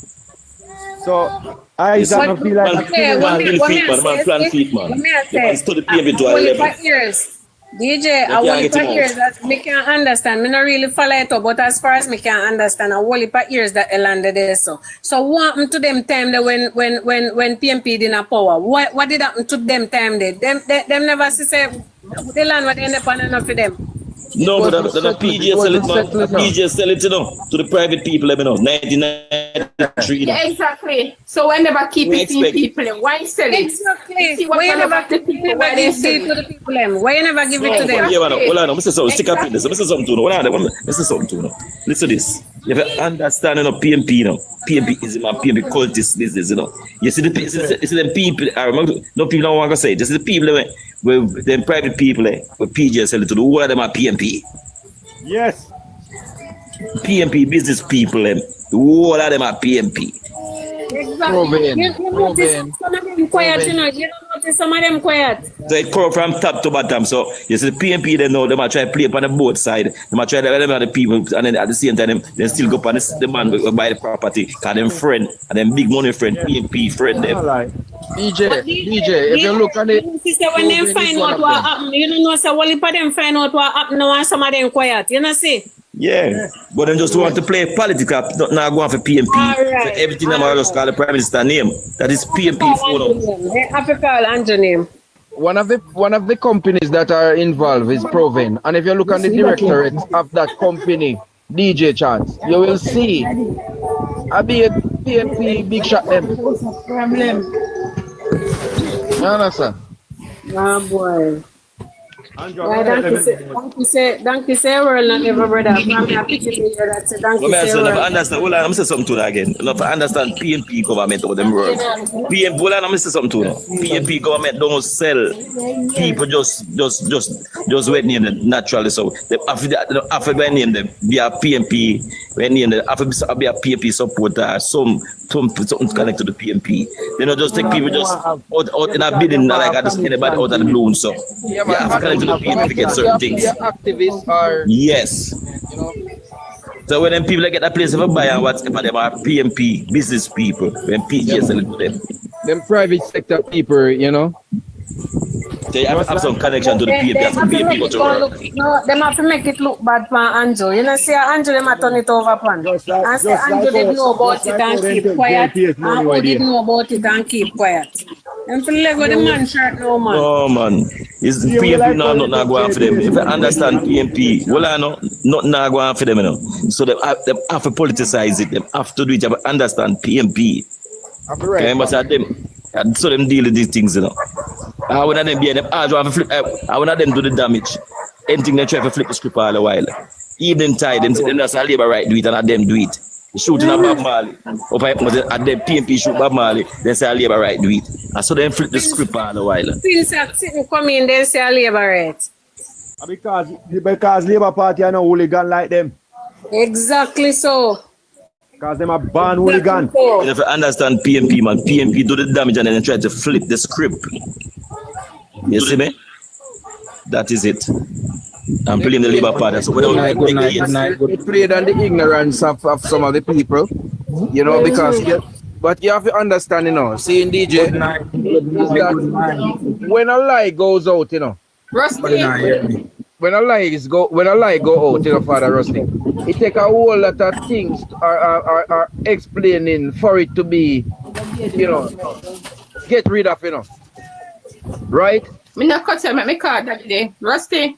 So I don't feel like man plan feet, man. Man study PNP to 11 years. DJ, I want to hear that me can understand. Me not really follow it up, but as far as me can understand, I want to hear that they landed there. So what happened to them time that when PNP didn't power? What did happen to them time there? Them never say the land what they end up on enough for them. No, but the PJ sell it, man. The PJ sell it, you know, to the private people, you know, 1993. Yeah, exactly. So we never keep it in people. Why sell it? Exactly. Why you never give it to the people? Why you never give it to them? Yeah, man. Hold on, Mr. Something. Stick up in this. Mr. Something, hold on. Mr. Something, listen to this. You have to understand, you know, PNP, you know. PNP is my PNP cultist business, you know. You see the people, I remember, no people don't want to say it. This is the people where them private people, where PJ sell it to the whole of them are PNP. Yes. PNP business people, the whole of them are PNP. Exactly. You notice some of them quiet, you know. You don't notice some of them quiet. So it come from top to bottom. So you see the PNP, they know they might try to play up on the both side. They might try to let them the people, and then at the same time, they still go up on the man who buy the property, because them friend, and them big money friend, PNP friend them. DJ, if you look at it, when they find out what happened, you don't know, so what if them find out what happened now and some of them quiet, you know, see? Yeah, but then just want to play politics, not going for PNP. Right. So everything I'm just call the Prime Minister name. That is PNP photo. They have to call Andrew name. One of the companies that are involved is Proven, and if you look at the directorate of that company, DJ Chance, you will see a big PNP big shot them. You understand? Oh boy. Thank you, say, world not ever brother. I'm happy to hear that. So thank you, say, world. Understand. Well, I'm saying something to that again. Not understand PNP government over them world. PNP, well, I'm saying something to that. PNP government don't sell people just wait name them naturally. So after they name them, be a PNP. When name them after be a PNP supporter, something connected to the PNP. They don't just take people just out in a bidding like I just anybody out of the blue. So yeah, but to the people to get certain things. Activists are yes. You know. So when them people get a place of a buy and whatever, them are PNP business people. When PJ sell it to them. Them private sector people, you know. They have some connection to the PNP. No, they have to make it look bad for Andrew. You know, see Andrew, they might turn it over pan. And say Andrew didn't know about it and keep quiet. And who didn't know about it and keep quiet. And feel like the man shirt no man. No man. It's PNP not going for them. If I understand PNP, well I know not going for them, you know. So they have to politicize it. They have to do it. But understand PNP. Okay, but them. So them deal with these things, you know. I want them be them. I want them do the damage. Anything they try to flip the script all the while. Evening tide, them that's a labor right do it and them do it. Shooting a Bob Marley. At them PNP shoot Bob Marley, they say a labor right do it. And so them flip the script all the while. Since sitting come in, they say a labor right. Because Labour Party are no hooligan like them. Exactly so. Because them are born hooligan. You have to understand PNP, man. PNP do the damage and then try to flip the script. You see me? That is it. I'm playing the Labour Party. So we don't Good night. It played on the ignorance of some of the people, you know, because but you have to understand, you know, seeing DJ Good night. is that when a lie goes out, you know, when a lie go out, you know, Father Rusty, it take a whole lot of things are explaining for it to be, you know, get rid of, you know, right? Me not cut him, me card that day. Rusty.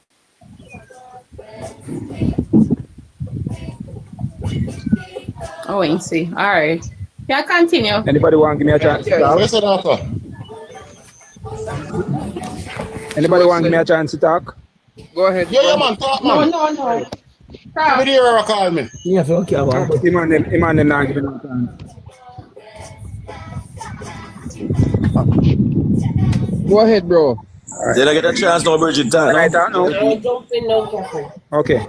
Oh, ain't see. All right. Yeah, continue. Anybody want to give me a chance? Anybody want to give me a chance to talk? Go ahead. Yeah, man, talk, man. No. Give me the ear call me. Yeah, okay. Him and them not giving me a chance. Go ahead, bro. Right. Did I get a chance now, Bridget? Can I talk now? Okay.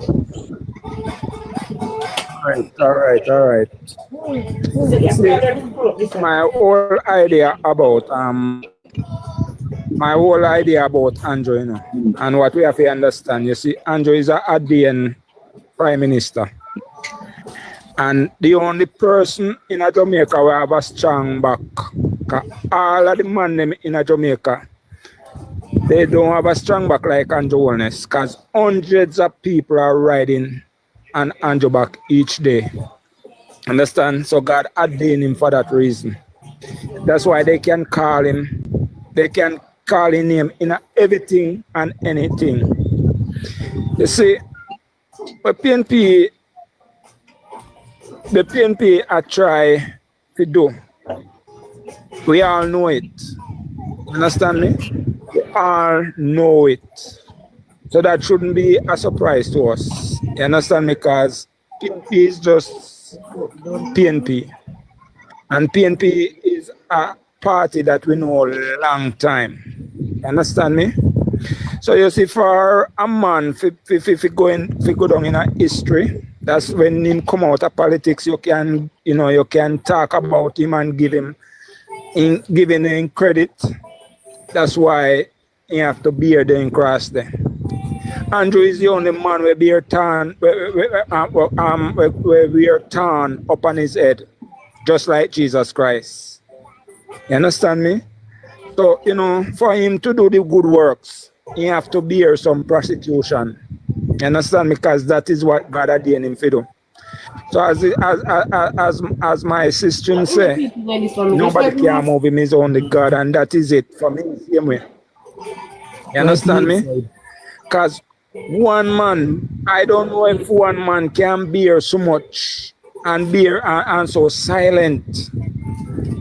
All right. See, my whole idea about Andrew, you know, and what we have to understand, you see, Andrew is a Adian Prime Minister. And the only person in Jamaica who have a strong back, all of the men in Jamaica, they don't have a strong back like Andrew Holness, because hundreds of people are riding on Andrew back each day. Understand? So God ordained him for that reason. That's why they can call him. They can call his name in everything and anything. You see, the PNP are try to do. We all know it. Understand me? We all know it. So that shouldn't be a surprise to us. You understand me? Because PNP is just PNP. And PNP is a party that we know a long time. You understand me? So you see, for a man, if you go down in a history, that's when him come out of politics, you can talk about him and giving him credit. That's why you have to bear the cross there. Andrew is the only man where bear turn where we are torn up on his head, just like Jesus Christ. You understand me? So, you know, for him to do the good works, he have to bear some prostitution. You understand? Because that is what God ordained him to do. So as my sister say, nobody can move him, is only God, and that is it for me. Same way. You understand me? Because one man, I don't know if one man can bear so much and bear and so silent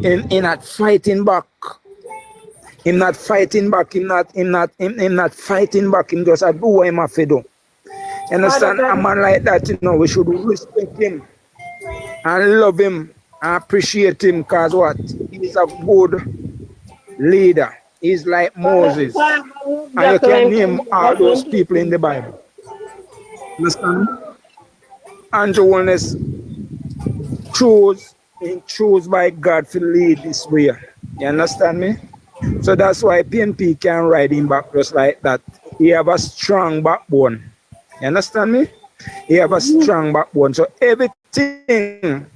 in not fighting back. Him not fighting back, him not fighting back, him just do what him have to do. Understand? A man like that, you know, we should respect him and love him and appreciate him, because what? He's a good leader. He's like Moses. And you can name all those people in the Bible. Understand? Andrew Holness chose by God to lead this way. You understand me? So that's why PNP can ride him back just like that. He have a strong backbone. You understand me? He have a strong backbone. So everything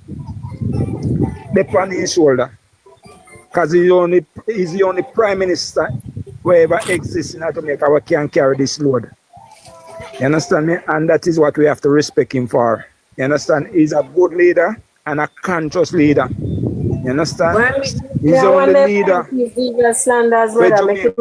depends on his shoulder. Because he's the only prime minister wherever exists in Jamaica who can carry this load. You understand me? And that is what we have to respect him for. You understand? He's a good leader and a conscious leader. You understand? He's the only leader where Jamaica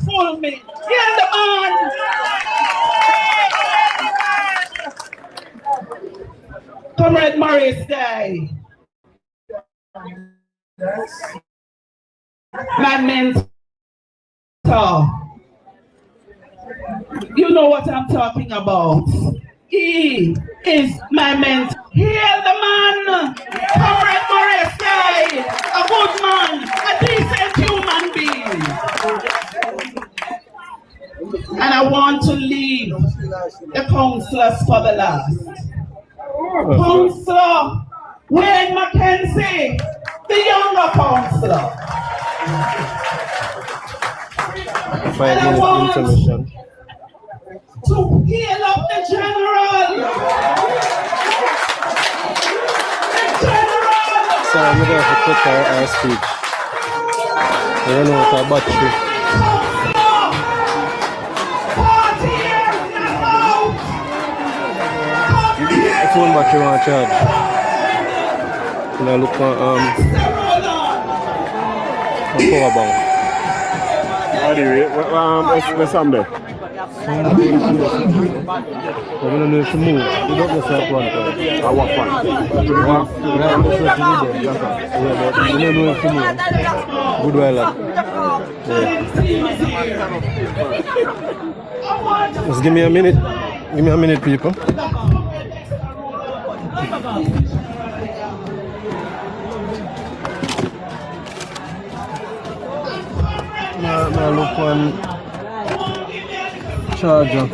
full me. Hear the man. Comrade Morris Day. My mentor. You know what I'm talking about. He is my mentor. Hear the man. Comrade Morris Day. A good man. A decent human being. And I want to leave the councillors for the last. Councillor Wayne Mackenzie, the younger councillor. And I want to heal up the general. The general. Sorry, I'm going to cut our speech. I don't know what about you. Phone battery want to charge. And I look for a power bank. Anyway, what's on there? I don't know if you move. You don't know if one. I want one. You don't know if you move. Good while up. Yeah. Just give me a minute. Give me a minute, people. Now look on charger.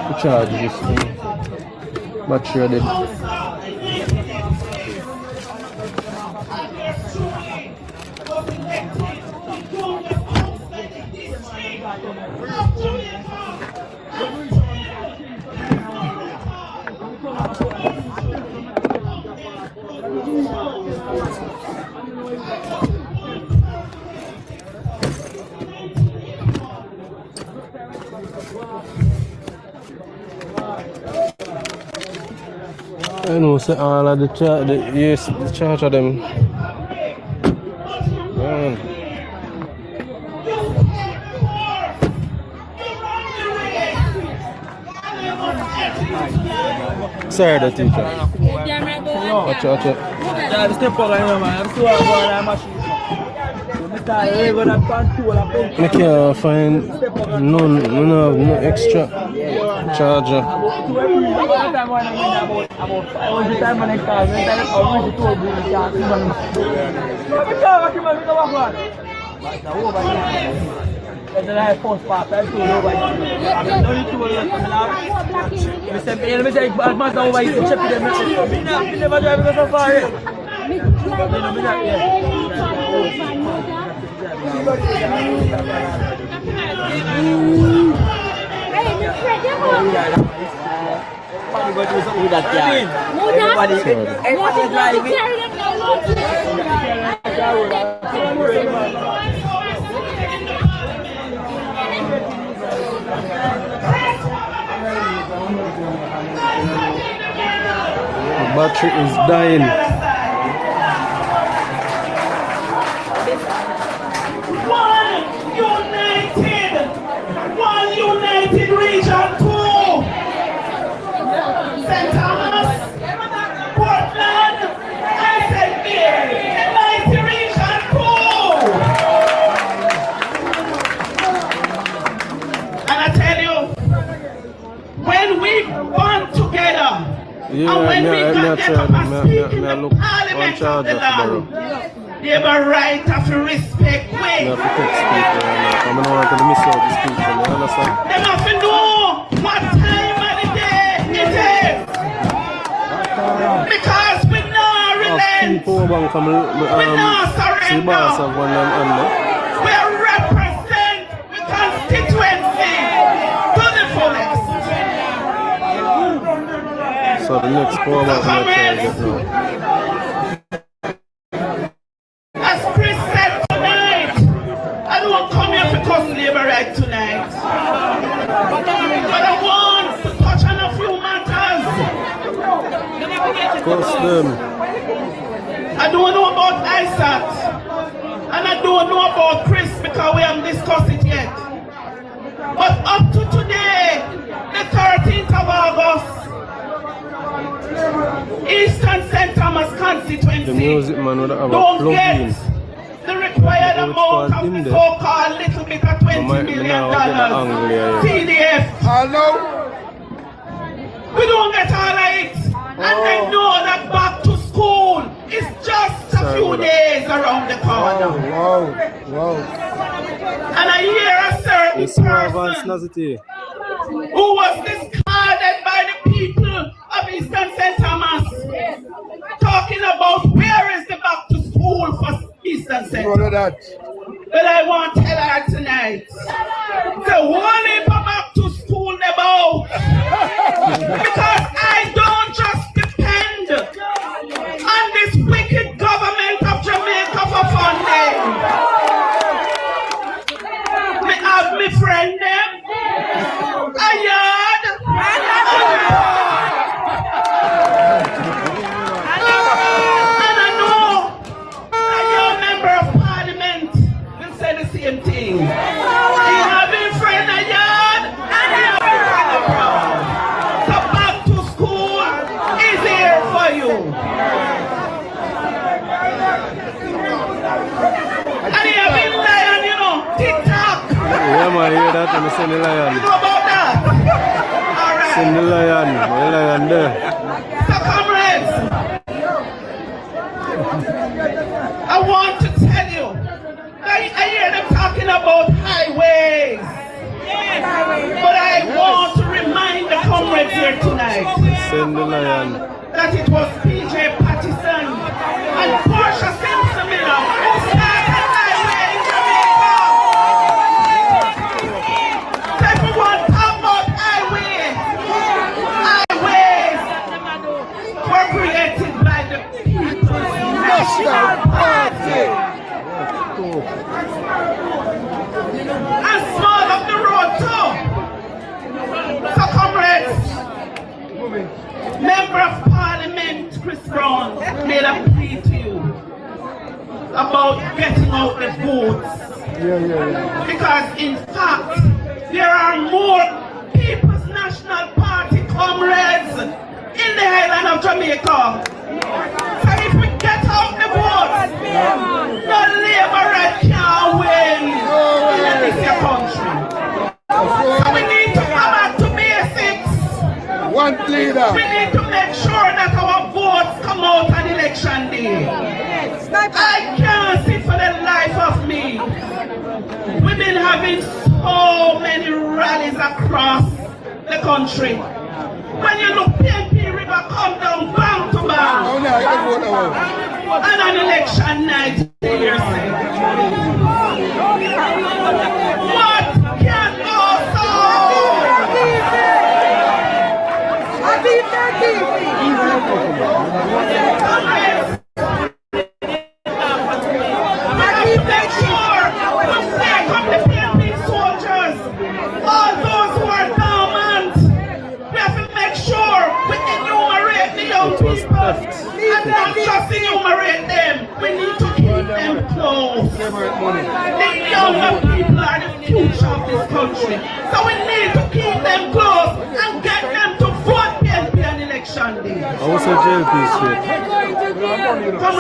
To charge this thing. Battery dead. I know, so all of the charge of them. Man. Sorry, the teacher. Watch out. I can't find no extra charger. The battery is dying. One united region 2. St. Thomas, Portland, and St. Mary. United region 2. And I tell you, when we bond together, and when we get up and speak in the parliament of the land, they have a right of respect. Wait. I'm going to want to miss out this speech. You understand? They have to know what time of the day it is. Because we not relent. We not surrender. We represent the constituency to the fullest. So the next power bank I'm going to get now. As Chris said tonight, I don't come here to cuss labor right tonight. But I want to touch on a few matters. Cuss them. I don't know about ISAT. discussed it yet. But up to today, the 13th of August, Eastern St. Thomas constituency don't get the required amount of the so-called little bit of $20 million CDF. We don't get all right. And they know that back to school is just a few days around the corner. And I hear a certain person who was discarded by the people of Eastern St. Thomas talking about where is the back to school for Eastern St. Thomas. But I want to tell her tonight, the one heap of back to school about, because I don't just depend on this wicked government of Jamaica for funding. Me have me friend them, a yard, and I know a young member of parliament will say the same thing. He have a friend a yard, and he have a friend abroad. So back to school is here for you. And he have been lion, you know, TikTok. Yeah, man, you hear that? I'm saying the lion. You know about that? All right. Send the lion there. So comrades, I want to tell you, I hear them talking about highways. But I want to remind the comrades here tonight Send the lion. that it was PJ Patterson and Portia Simpson Miller who started highway in Jamaica. So everyone talk about highways. Highways were created by the People's National Party. And small up the road too. So comrades, Member of Parliament Chris Brown made a plea to you about getting out the votes. Because in fact, there are more People's National Party comrades in the island of Jamaica. So if we get out the votes, no Labour can't win in this country. So we need to come back to basics. One leader. We need to make sure that our votes come out on election day. I can't see for the life of me. We've been having so many rallies across the country. When you look, PNP River come down bang to bang. And on election night, you say, what can go so? Make sure we take up the PNP soldiers, all those who are dormant. We have to make sure we enumerate the young people and not just enumerate them. We need to keep them close. The younger people are the future of this country. So we need to keep them close and get them to vote PNP on election day. I was a jail piece shit.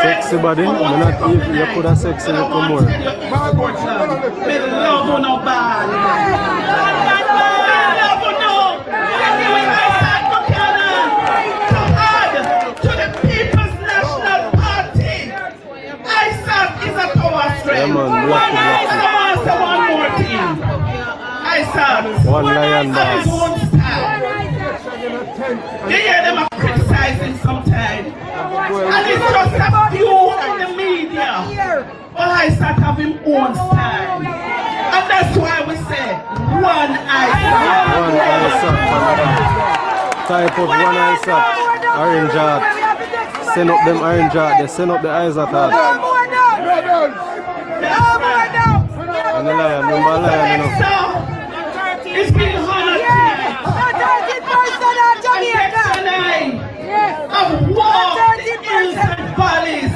Sexy body, not if you put a sexy little more. Me love you no bad. Me love you no. Anyway, I start Buchanan to add to the People's National Party. ISAP is a power strength. Yeah, man, I want to say one more thing. ISAP. One lion boss. You hear them criticizing sometimes. And it's just a few in the media. But I start having own style. And that's why we say one ISAP. One ISAP. Type of one ISAP. Orange heart. Send up them orange heart. They send up the ISAP heart. And the lion, remember lion, you know. It's been honored I've walked the hills and valleys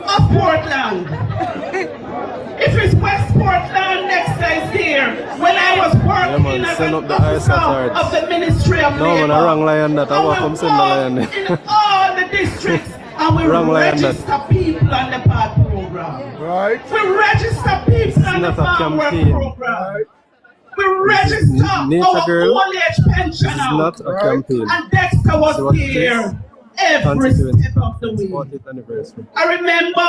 of Portland. If it's West Portland, next day working as send an up the ISAT officer already. of the Ministry of No, Labour. man, I wrong lion that. I And walk we come send the lion. walk in all the districts and we Wrong lion that. register people on the PAD program. Right. We register people on the not a farm work campaign. program. We register Nature our Girl. old age pension It's out. not a campaign. And Dexter was So what it there is? every Constituency. step of the way. 40th anniversary. I remember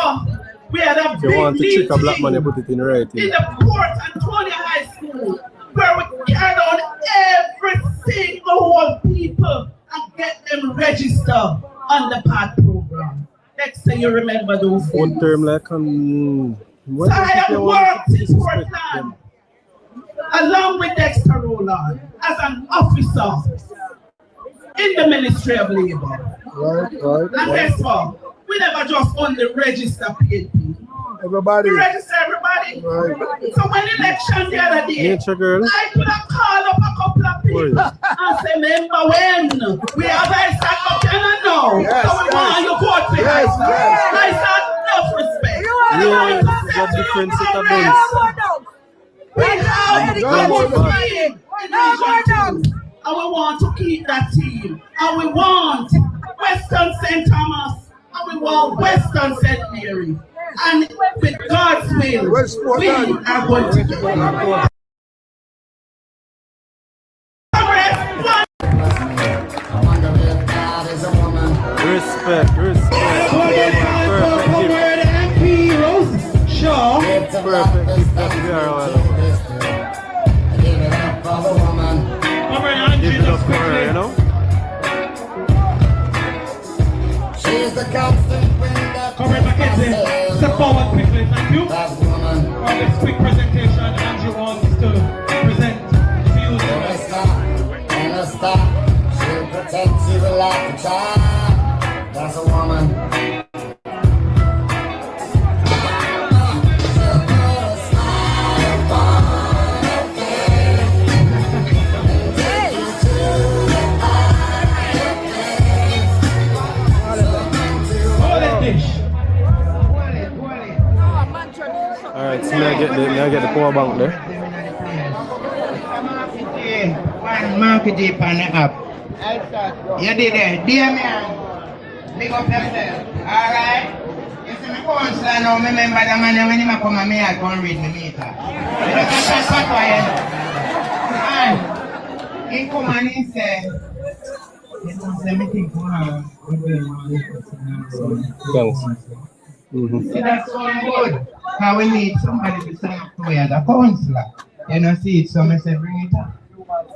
we had a If you big want to trick a black man, you meeting put it in writing. in the Port Antonio High School where we carried on every single old people and get them registered on the PAD program. Next thing you remember those days. One term like So I have worked in Portland along with Dexter Roland as an officer in the Ministry of Labour. And guess what? We never just only register PNP. Everybody. We register everybody. So when election the other day, Nature Girl. I could have called up a couple of people and say, remember when we have a stack up here and now. Yes, So we want you vote for yes, us. yes. I said enough respect. Yeah, got different set of guns. We have No more a team in Region 2, and we want to keep that team. And we want Western St. Thomas, and we want Western St. Mary. And with God's will, we are going to get it. Respect. Comrade MP Rose Shaw. Perfect gift that we are all. Give it up for her, you know? Comrade Mackenzie, step forward quickly, thank you. For this quick presentation, Andrew wants to present views for us. She'll protect you like a child. That's a woman. Alright, so now I get the power bank there. One market deep on the app. You did it. Dear man, big up yourself. Alright? You see me counselor now, remember the man when he come and me I go read me meter. You know, that's what I And he come and he say, you know, let me think for her. See, that's so good. Now we need somebody to sign up to me as a counselor. You know, see it, so I say, bring it up.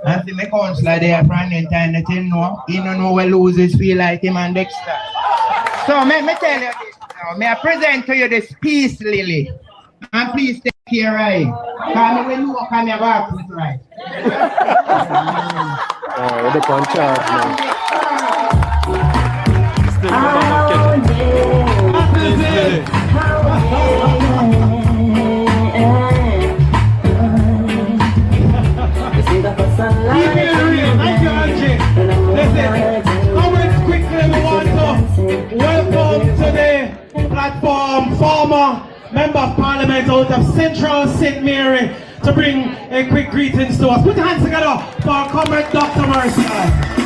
And see my counselor there from the time that you don't know where losers feel like him and Dexter. So let me tell you this now. May I present to you this peace lily. And please take care, right? Because when you walk on your back, it's right. Alright, we're on charge now. Still Welcome to the platform, former Member of Parliament out of Central St. Mary, to bring a quick greetings to us. Put your hands together for Comrade Dr. Marcia.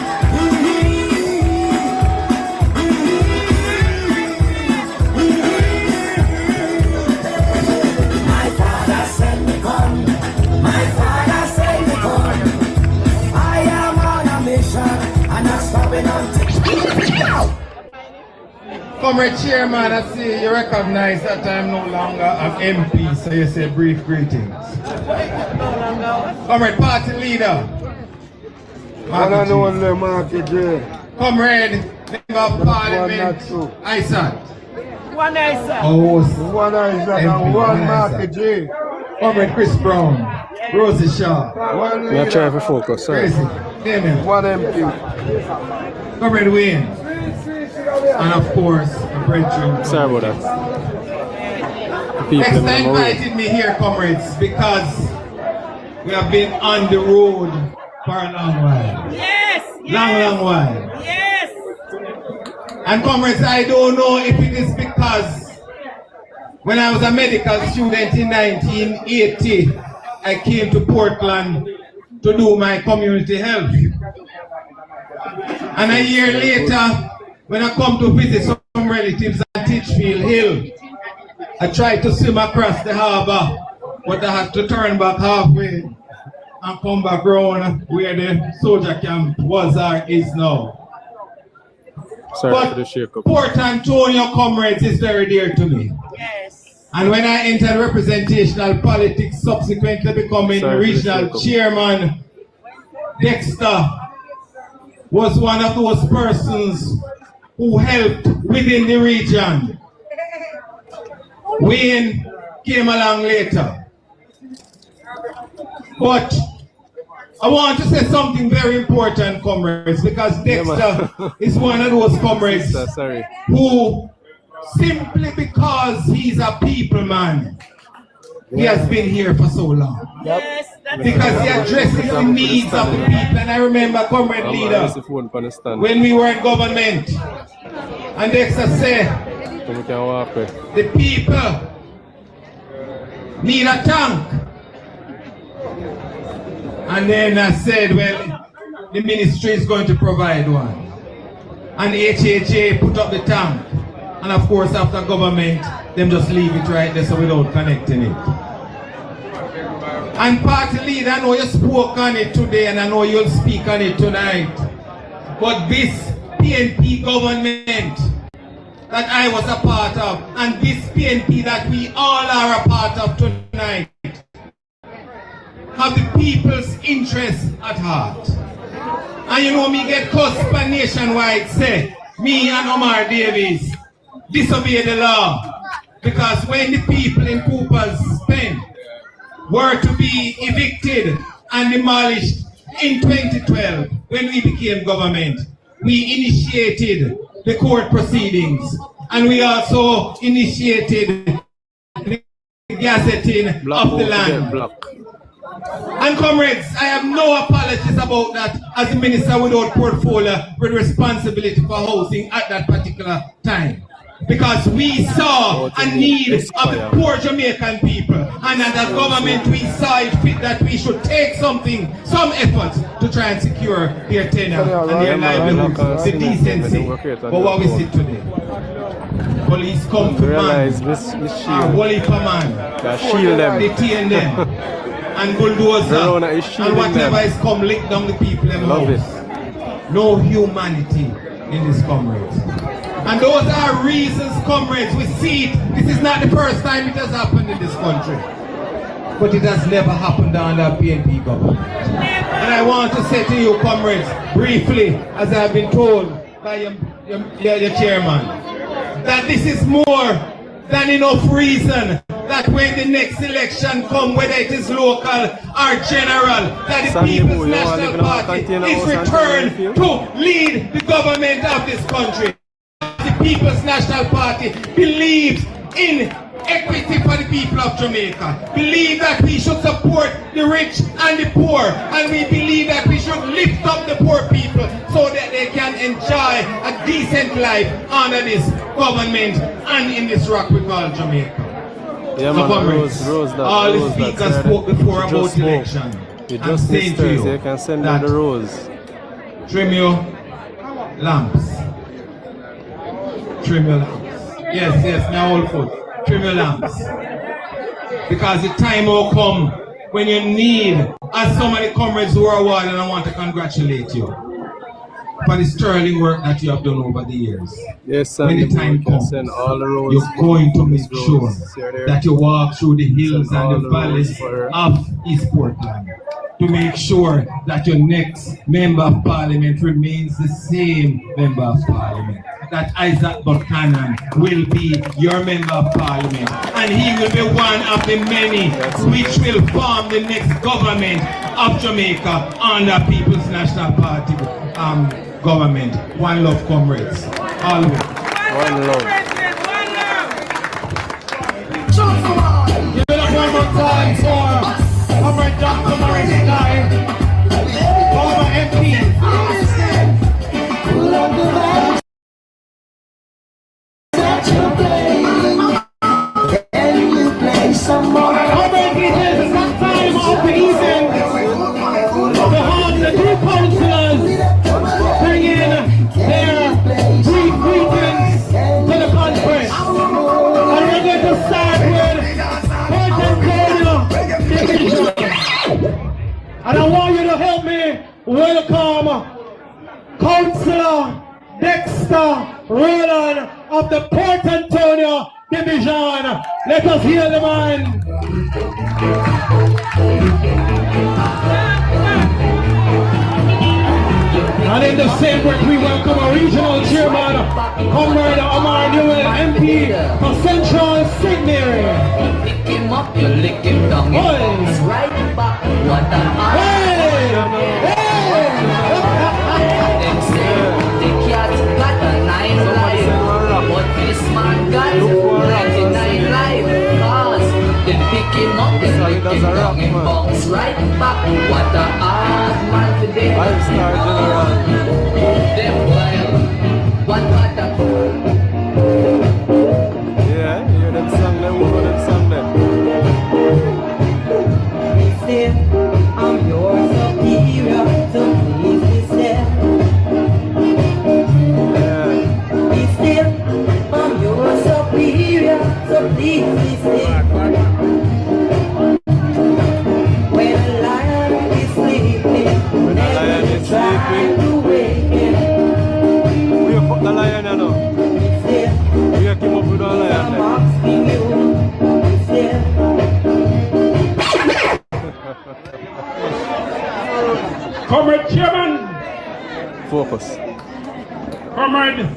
Comrade Chairman, I see you recognize that I'm no longer an MP, so you say brief greetings. Comrade Party Leader. Comrade Member of Parliament, ISAT. One ISAT. Oh, one ISAT and one Market J. Comrade Chris Brown, Rosie Shaw. I'm trying to focus, sorry. One MP. Comrade Wayne. And of course, a brethren. Sorry about that. Dexter invited me here, comrades, because we have been on the road for a long while. Yes! Long while. Yes! And comrades, I don't know if it is because when I was a medical student in 1980, I came to Portland to do my community health. And a year later, when I come to visit some relatives at Titchfield Hill, I tried to swim across the harbor, but I had to turn back halfway and come back around where the soldier camp was or is now. Sorry but for the shake-up. Port Antonio, comrades, is very dear to me. Yes. And when I entered representational politics, subsequently becoming regional chairman, Dexter was one of those persons who helped within the region. Wayne came along later. But I want to say something very important, comrades, because Dexter is one of those comrades who, simply because he's a people man, he has been here for so long. Yes, because he addresses the needs of the people. And I remember, comrade leader, when we were in government, and Dexter said, the people need a tank. And then I said, well, the ministry is going to provide one. And HHA put up the tank. And of course, after government, them just leave it right there so without connecting it. And party leader, I know you spoke on it today and I know you'll speak on it tonight. But this PNP government that I was a part of, and this PNP that we all are a part of tonight, have the people's interests at heart. And you know me get cussed by nationwide say, me and Omar Davies disobey the law. Because when the people in Cooper's Pen were to be evicted and demolished in 2012, when we became government, we initiated the court proceedings. And we also initiated the gazetting of the land. And comrades, I have no apologies about that as a minister without portfolio with responsibility for housing at that particular time. Because we saw a need of the poor Jamaican people, and as a government we saw it fit that we should take some effort to try and secure their tenure and their livelihoods, the decency. But what we see today, police come to man, wally for man, detain them, and bulldozer, and whatever is come lick down the people in the house. No humanity in this, comrades. And those are reasons, comrades, we see it. This is not the first time it has happened in this country. But it has never happened under PNP government. And I want to say to you, comrades, briefly, as I've been told by your chairman, that this is more than enough reason that when the next election comes, whether it is local or general, that the People's National Party is returned to lead the government of this country. The People's National Party believes in equity for the people of Jamaica, believe that we should support the rich and the poor, and we believe that we should lift up the poor people so that they can enjoy a decent life under this government and in this rock we call Jamaica. Yeah, so man, all the speakers spoke before about election. I'm saying to you can send that the rose. Trim your lamps. Trim your lamps. Yes, now all foot. Trim your lamps. Because the time will come when you need, as so many comrades who are awarded, and I want to congratulate you for the sterling work that you have done over the years. Yes, sir. When the time comes, you're going to make sure that you walk through the hills and the valleys of East Portland to make sure that your next member of parliament remains the same member of parliament. That Isaac Buchanan will be your member of parliament, and he will be one of the many which will form the next government of Jamaica under People's National Party government. One love, comrades. Always. One love. Give it up one more time for Comrade Dr. Maurice Guy, former MP. Some more. Comrade, it's not time of the evening. And I want you to help me welcome Councillor Dexter Roland of the Port Antonio Division. Let us hear the man. And in the same breath, we welcome our regional chairman, Comrade Omar Newell, MP for Central St. Mary. Pick him up, you lick him down, he's right back. What the Them say the cat got a 9 life, but this man got 99 life. Cause they pick him up, they lick him down, and bounce right back. What a hard man today. Them wild, what the Yeah, hear them song, them woman, them song them. Listen, I'm your superior, so please listen. Listen, I'm your superior, so please listen. When a lion is sleeping, never try to wake him. Wake up the lion, you know. Wake him up with a lion. Comrade Chairman, Focus. Comrade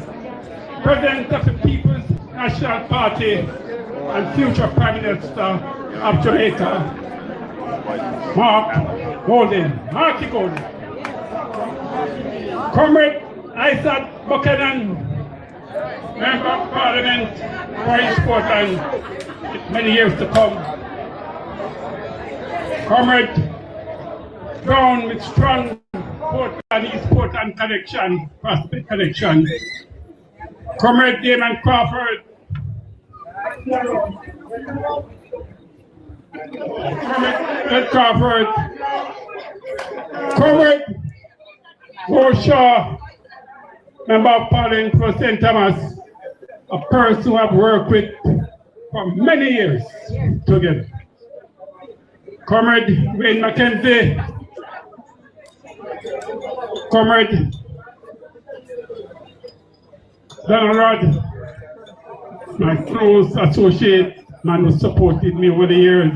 President of the People's National Party and future Prime Minister of Jamaica, Marky Golden. Comrade Isaac Buchanan, Member of Parliament for his sport and many years to come. Comrade Brown with strong Portland, East Portland connection, prospect connection. Comrade Damon Crawford. Comrade Crawford. Comrade Warshaw, Member of Parliament for St. Thomas, a person who I've worked with for many years together. Comrade Wayne McKenzie, Comrade Donald Rod, my close associate, man who supported me over the years,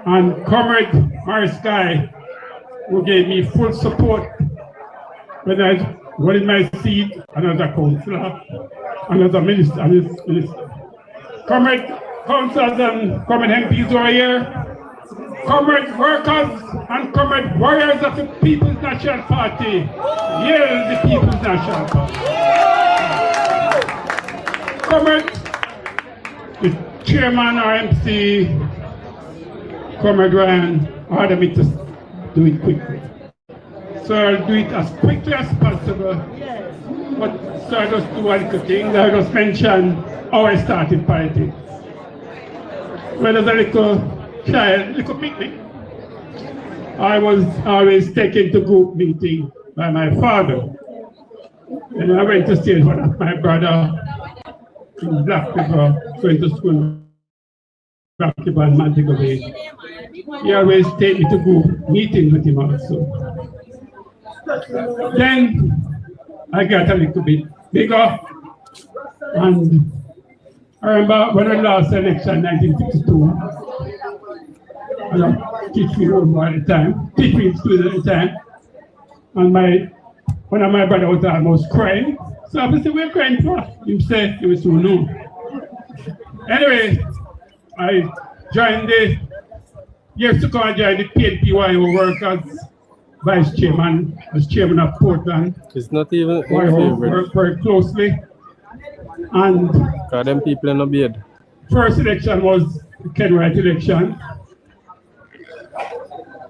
and Comrade Morris Guy, who gave me full support when I was in my seat and as a councillor and as a minister. Comrade councillors and comrade MPs over here, comrade workers and comrade warriors of the People's National Party. Here is the People's National Party. Comrade, the chairman or MC, Comrade Ryan, ordered me to do it quickly. So I'll do it as quickly as possible. But so I just do one little thing. I just mention how I started politics. When I was a little child, little picnic, I was always taken to group meeting by my father. And I went to stay with one of my brother in Black River, going to school, Black River and Montego Bay. He always take me to group meetings with him also. Then I got a little bit bigger, and I remember when I lost the election in 1962, I was teaching home at the time, teaching student at the time, and one of my brothers was almost crying. So I said, "We're crying for?" He said, "It was too new." Anyway, I joined the years to come. I joined the PNP workers. Vice chairman, as chairman of Portland. It's not even I work very closely. And them people in the bed. First election was the Ken Wright election.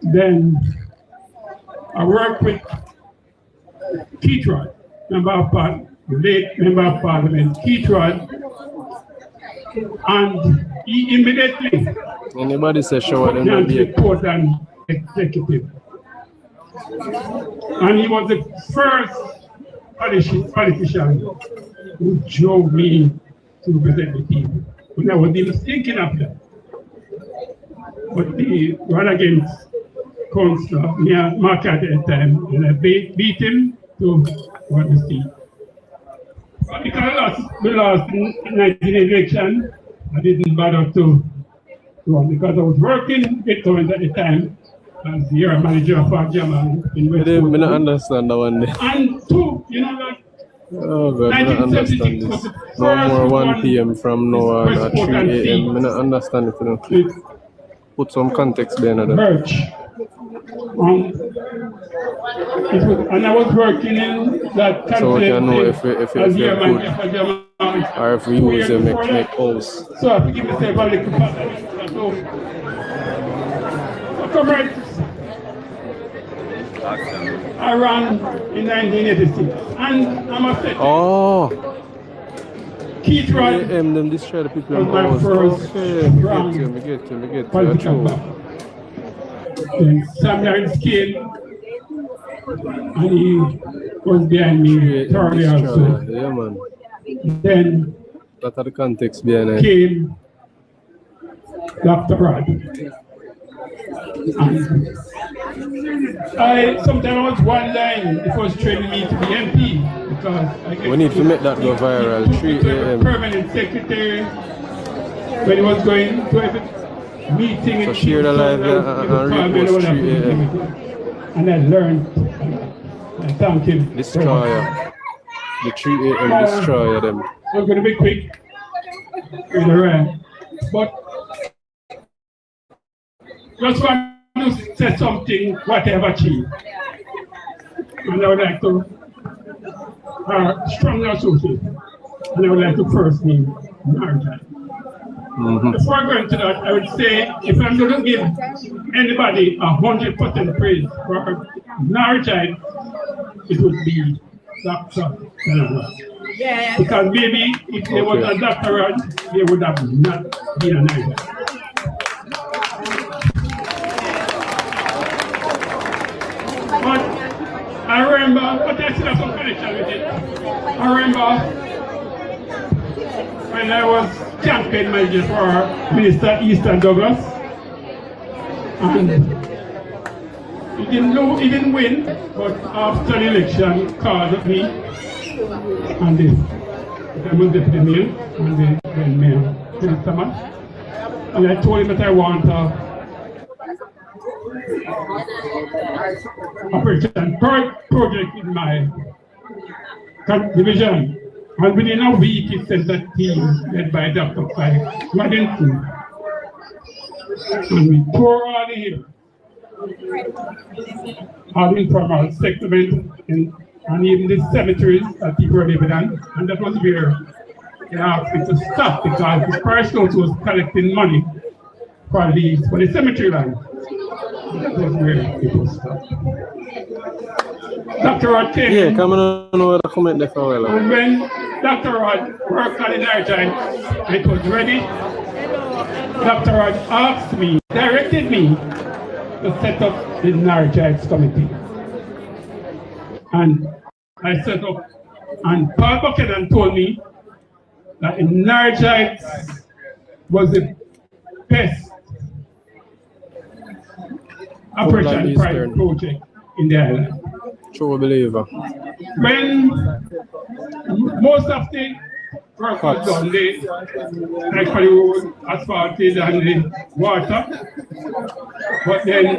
Then I worked with Keith Rod, late member of Parliament, Keith Rod, and he immediately anybody say show them the Portland executive. And he was the first politician who drove me to represent the people when I was even thinking of that. But he ran against councillor, Mark at that time, and I beat him to what the seat. Because we lost in 19 election, I didn't bother to run because I was working with government at the time as the area manager for Jamaica in West I don't understand that one. And two, you know that. Oh God, I don't understand this. No more 1 p.m. from now on at 3 a.m. I don't understand it. Put some context there. Birch. And I was working in that so we can know if you're good or if we use them make house. So I have to give myself a little so comrade, I ran in 1986 and I'm upset. Oh, Keith Rod them destroy the people was my first me get you. Samuel came and he was behind me thoroughly also. Yeah, man. Then that are the context behind it. Came Dr. Rod. Sometimes I was wondering if it was training me to be MP because I we need to make that go viral. 3 a.m. Permanent secretary when he was going to every meeting. So share the live and repost 3 a.m. And I learned. I thank him. Destroyer. The 3 a.m. destroyer them. I'm going to be quick. But just want to say something what I've achieved. And I would like to strongly associate. And I would like to first name Narjai. Before going to that, I would say if I'm going to give anybody 100% praise for Narjai, it would be Dr. Yeah. Because maybe if there was a Dr. Rod, there would have not been a Narjai. But I remember, but I still have some connection with it. I remember when I was campaign manager for Minister Easton Douglas, and he didn't win, but after the election, he called me, and the deputy mayor, and the mayor, Thomas, and I told him that I want a operation project in my division. And within a week, it said that team led by Dr. Madden. And we tore all the hill, all the informal settlement, and even the cemeteries that people were living on. And that was where they asked me to stop because the parish council was collecting money for the cemetery land. That was where it was stopped. Dr. Rod came. Yeah, come on over the comment there for a while. And when Dr. Rod worked on the Narjai, it was ready. Dr. Rod asked me, directed me to set up the Narjai committee. And I set up, and Paul Buchanan told me that the Narjai was the best operation private project in the island. True believer. When most of the work was done, they actually road asphalted and the water, but then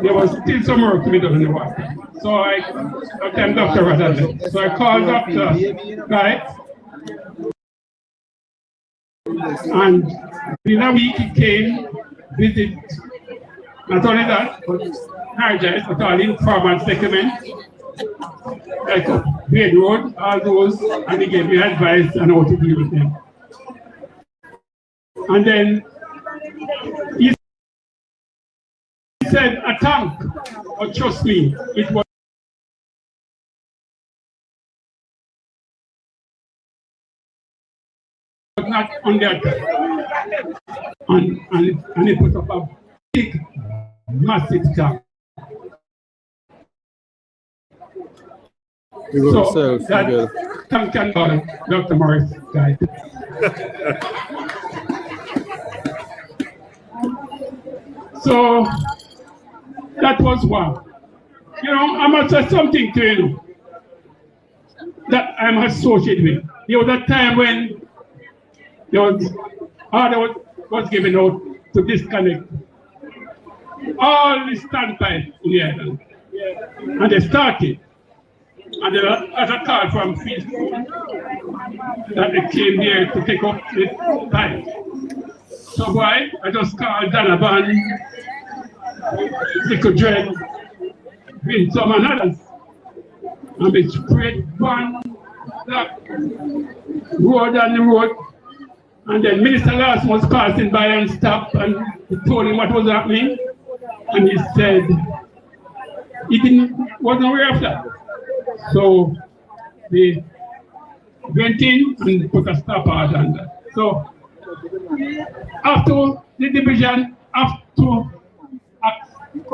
there was still some work to be done in the water. So I came Dr. Radha. So I called Dr. Guy, and in a week he came, visit. Not only that, Narjai, but all informal settlements, like Grade Road, all those, and he gave me advice on how to deal with them. And then he said, a tank, but trust me, it was not on that. And he put up a big, massive tank. So that tank can go, Dr. Morris guy. So That was one. You know, I must say something to you that I'm associated with. There was a time when there was order was given out to disconnect all the standpipes in the island. And they started. And there was a call from Field that they came here to take up the pipe. So why? I just called Donovan, Little Dread, with some and others. And we spread one black road on the road. And then Minister Lawson was passing by and stopped and he told him what was happening. And he said he wasn't aware of that. So they went in and put a stop order on that. So after the division,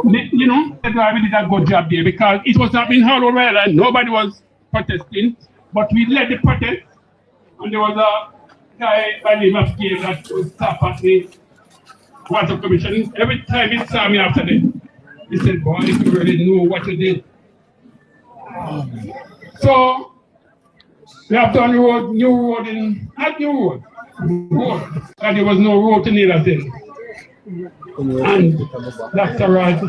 you know, we did a good job there because it was happening all over and nobody was protesting, but we led the protest, and there was a guy by the name of Gabe that was staff at the Water Commission. Every time he saw me after that, he said, boy, if you really know what you did. So we have done new road in, not new road, and there was no road to Needleton. And Dr. Rod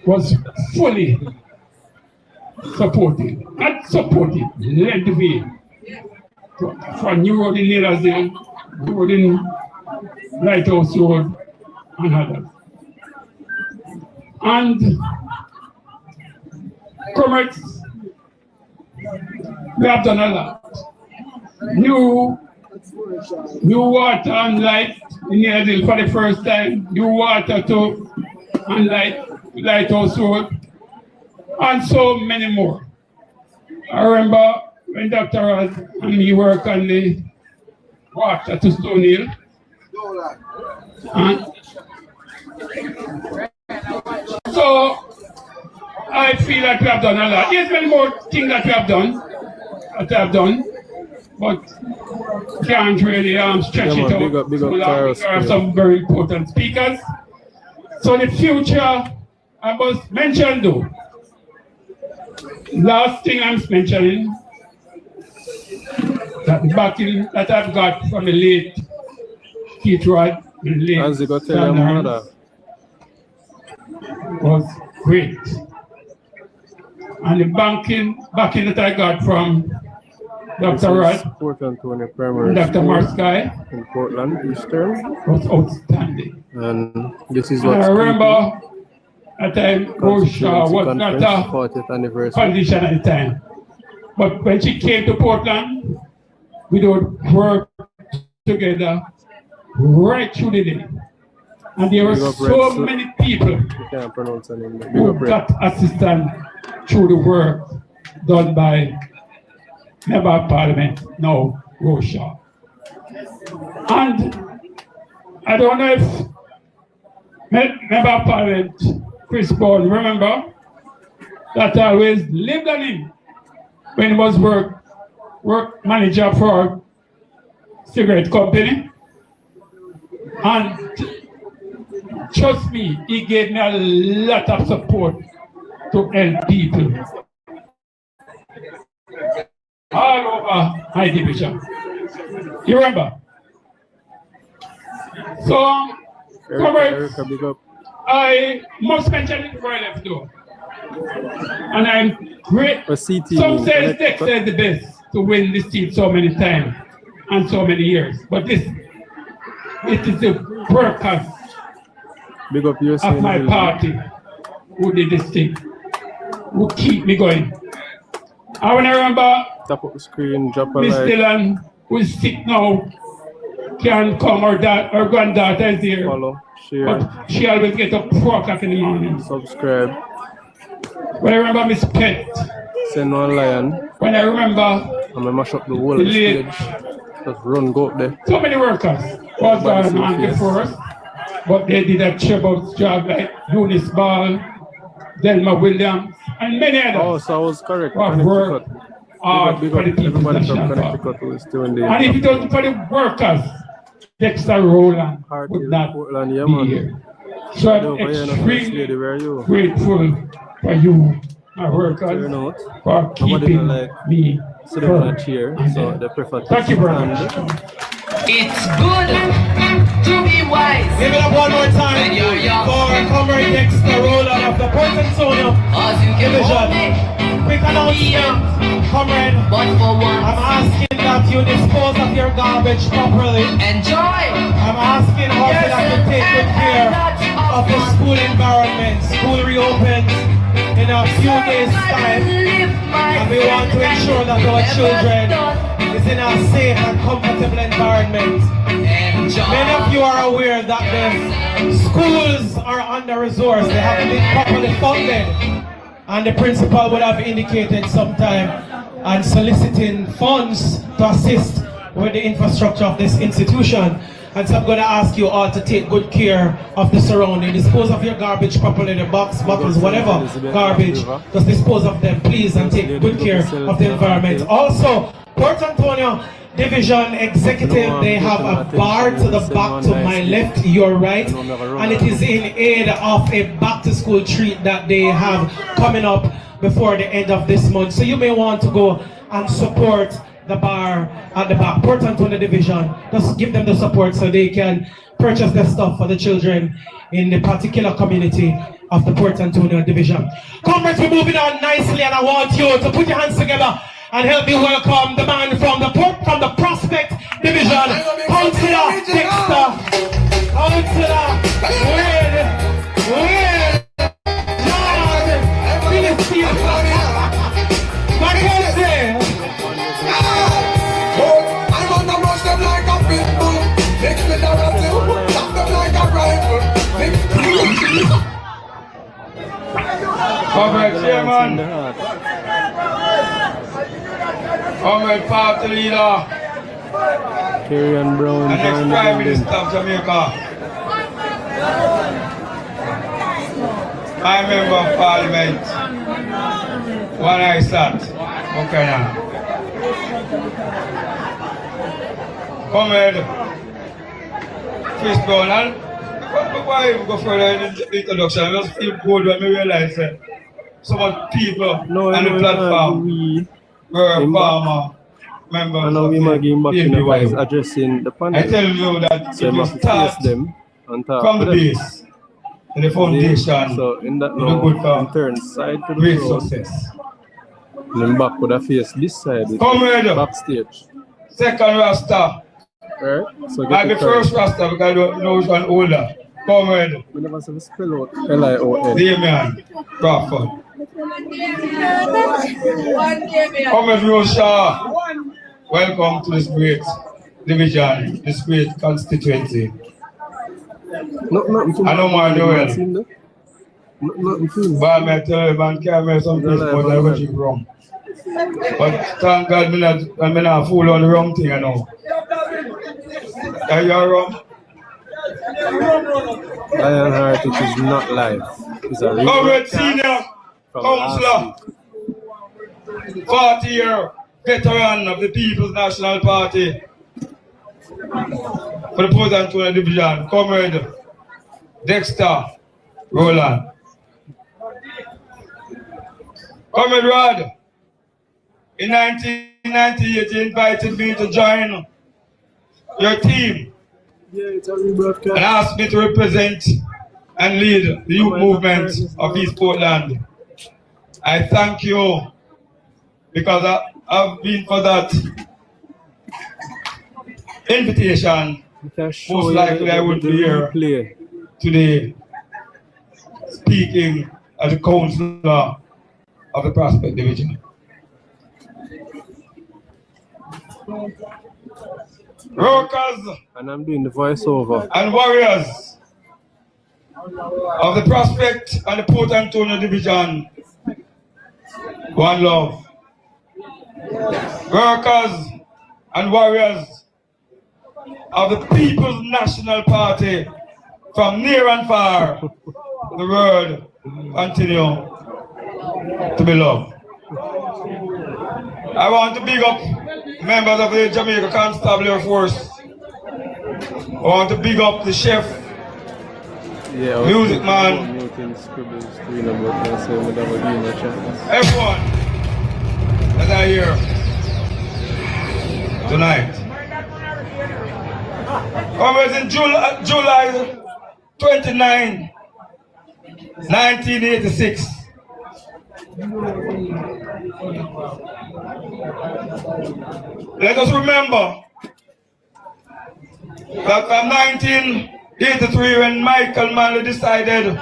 was fully supported, not supported, led the way for new road in Needleton, road in Lighthouse Road, and others. And comrades, we have done a lot. New water and light in Needleton for the first time, new water to and Lighthouse Road, and so many more. I remember when Dr. Rod and me worked on the water to Stone Hill. And so I feel that we have done a lot. There's many more things that we have done, but can't really stretch it out. We have some very important speakers. So the future, I must mention though, last thing I'm mentioning, that the backing that I've got from the late Keith Rod, the late Stan was great. And the backing that I got from Dr. Rod and Dr. Marsky in Portland Eastern was outstanding. And this is what I remember at the time Rosha was not a politician at the time. But when she came to Portland, we would work together right through the day. And there were so many people who got assistance through the work done by Member of Parliament, now Rosha. And I don't know if Member of Parliament, Chris Bourne, remember that I always lived on him when he was work manager for a cigarette company. And trust me, he gave me a lot of support to help people all over my division. You remember? So, comrades, I must mention it before I left though. And I'm great. Some say Dexter is the best to win this seat so many times and so many years. But it is the workers of my party who did this thing, who keep me going. I when I remember tap up the screen, drop a Miss like. Dylan, who is sick now, can come, her granddaughter is here. Follow, share. But she always get up 4 o'clock in the morning. Subscribe. When I remember Miss Pet. Send one lion. When I remember I'm gonna mash up the whole of the stage. Just run, go up there. So many workers was going on before us, but they did a tremendous job like Eunice Ball, Delma Williams, and many others. Oh, so I was correct. Work hard for the people. Everybody from Connecticut who is doing the. And if it wasn't for the workers, Dexter Rowland would not be here. So I'm extremely grateful for you, my workers, for keeping me firm. Thank you very much. It's good to be wise. Give it up one more time for Comrade Dexter Roland of the Port Antonio Division. Quick announcement, Comrade. I'm asking that you dispose of your garbage properly. Enjoy. I'm asking also that you take good care of the school environment. School reopens in a few days' time, and we want to ensure that our children is in a safe and comfortable environment. Many of you are aware that the schools are under-resourced. They haven't been properly funded, and the principal would have indicated sometime and soliciting funds to assist with the infrastructure of this institution. And so I'm going to ask you all to take good care of the surrounding. Dispose of your garbage properly, the box, bottles, whatever garbage. Just dispose of them, please, and take good care of the environment. Also, Port Antonio Division Executive, they have a bar to the back to my left, your right, and it is in aid of a back-to-school treat that they have coming up before the end of this month. So you may want to go and support the bar at the back, Port Antonio Division. Just give them the support so they can purchase their stuff for the children in the particular community of the Port Antonio Division. Comrades, we're moving on nicely, and I want you to put your hands together and help me welcome the man from the Prospect Division, Councillor Dexter. Councillor Wade, Philistine, Mackenzie. I'm on the rush them like a pit bull. Fix me down a two, chop them like a rifle. Comrade Chairman, Comrade Party Leader, Carrion Brown, and next Prime Minister of Jamaica, my Member of Parliament, when I sat, okay now. Comrade Chris Brown, and before I even go further in the introduction, I just feel good when I realize that so much people on the platform were farmer members of the PNP. Addressing the panel. I tell you that so if you start them from the base, and the foundation, so in that you good for turn side to the great road. success. Then back with a face this side. Comrade, backstage. Second Rasta. Right? So I'll be first Rasta because I don't know which one older. Comrade. We never say spell out Lion. Damian Crawford. Comrade Rosha, welcome to this great division, this great constituency. I know my Noel. But I tell you, man, can't make some place, but I will drink rum. But thank God, I'm not fool on the rum thing, I know. Are you rum? Lion Heritage is not live. It's a real Comrade Senior Councillor, 40-year veteran of the People's National Party for the Port Antonio Division, Comrade Dexter Roland. Comrade Rod, in 1998 you invited me to join your team and asked me to represent and lead the youth movement of East Portland. I thank you because I've been for that invitation. Most likely I would be here today speaking as a councillor of the Prospect Division. Workers and I'm doing the voiceover and warriors of the Prospect and the Port Antonio Division, one love. Workers and warriors of the People's National Party from near and far, the world continue to be loved. I want to big up members of the Jamaica Constabulary Force. I want to big up the chef Yeah, music man. Everyone that are here tonight. Comrades, in July 29, 1986. Let us remember that from 1983, when Michael Manley decided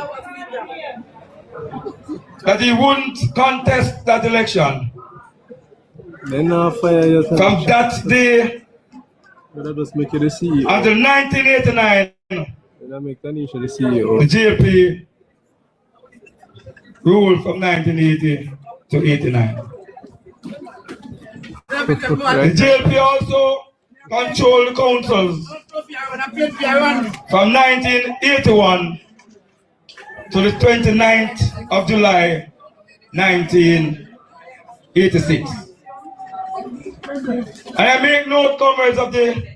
that he wouldn't contest that election, from that day until 1989, the JLP ruled from 1980 to 89. The JLP also controlled the councils from 1981 to the 29th of July 1986. And I make note, comrades, of the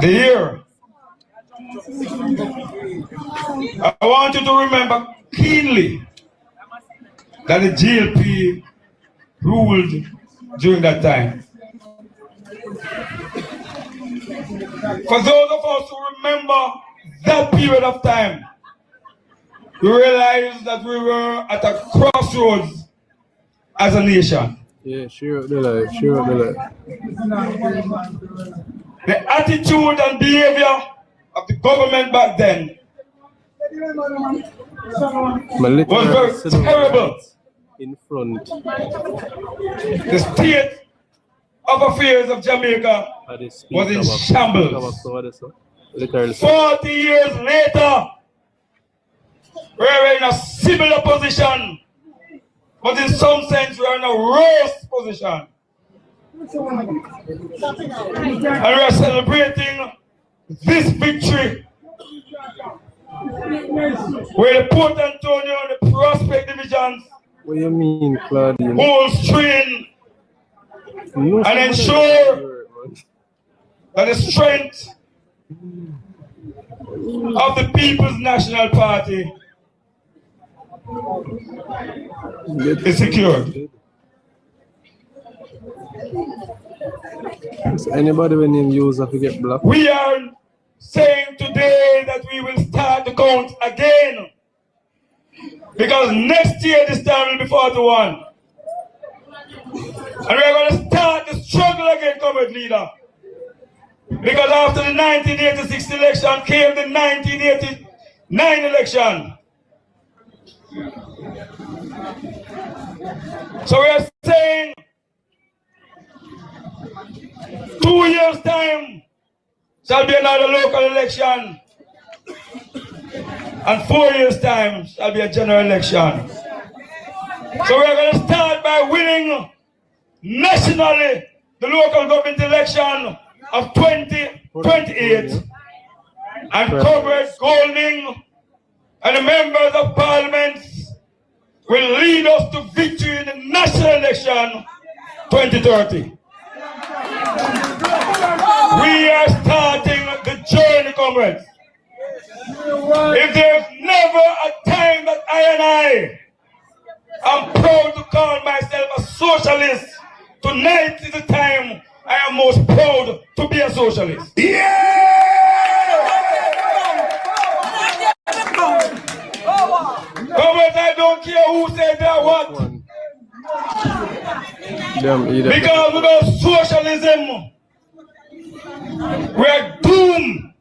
year. I want you to remember keenly that the GLP ruled during that time. For those of us who remember that period of time, we realize that we were at a crossroads as a nation. Yeah, sure, the life. The attitude and behavior of the government back then was very terrible. In front. The state of affairs of Jamaica was in shambles. 40 years later, we're in a similar position, but in some sense we're in a worse position. And we're celebrating this victory where the Port Antonio and the Prospect divisions what do you mean, Claudine? hold strain and ensure that the strength of the People's National Party is secured. Anybody when you use have to get blocked? We are saying today that we will start the count again, because next year this time will be 41. And we're going to start the struggle again, comrade leader. Because after the 1986 election came the 1989 election. So we are saying 2 years' time shall be another local election, and 4 years' time shall be a general election. So we are going to start by winning nationally the local government election of 2028, and Comrade Golding and the members of parliament will lead us to victory in the national election 2030. We are starting the journey, comrades. If there's never a time that I am proud to call myself a socialist, tonight is the time I am most proud to be a socialist. Yeah! Comrades, I don't care who said that what. Because without socialism, we are doomed.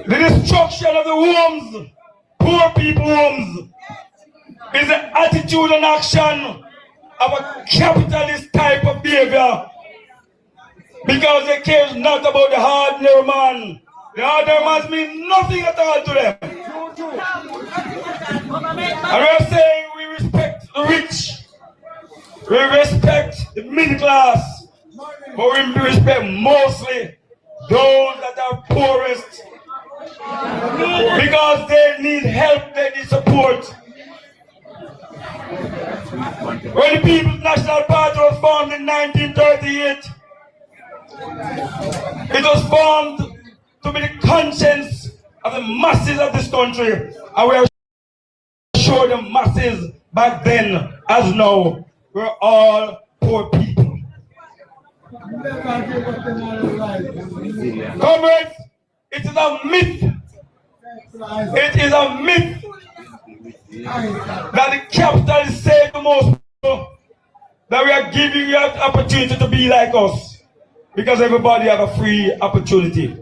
The destruction of the homes, poor people homes, is the attitude and action of a capitalist type of behavior. Because they care not about the ordinary man. The ordinary man means nothing at all to them. And we're saying we respect the rich, we respect the middle class, but we respect mostly those that are poorest. Because they need help, they need support. When the People's National Party was formed in 1938, It was formed to be the conscience of the masses of this country, and we are sure the masses back then as now were all poor people. Comrades, it is a myth. It is a myth that the capitalists say to most people that we are giving you an opportunity to be like us because everybody have a free opportunity.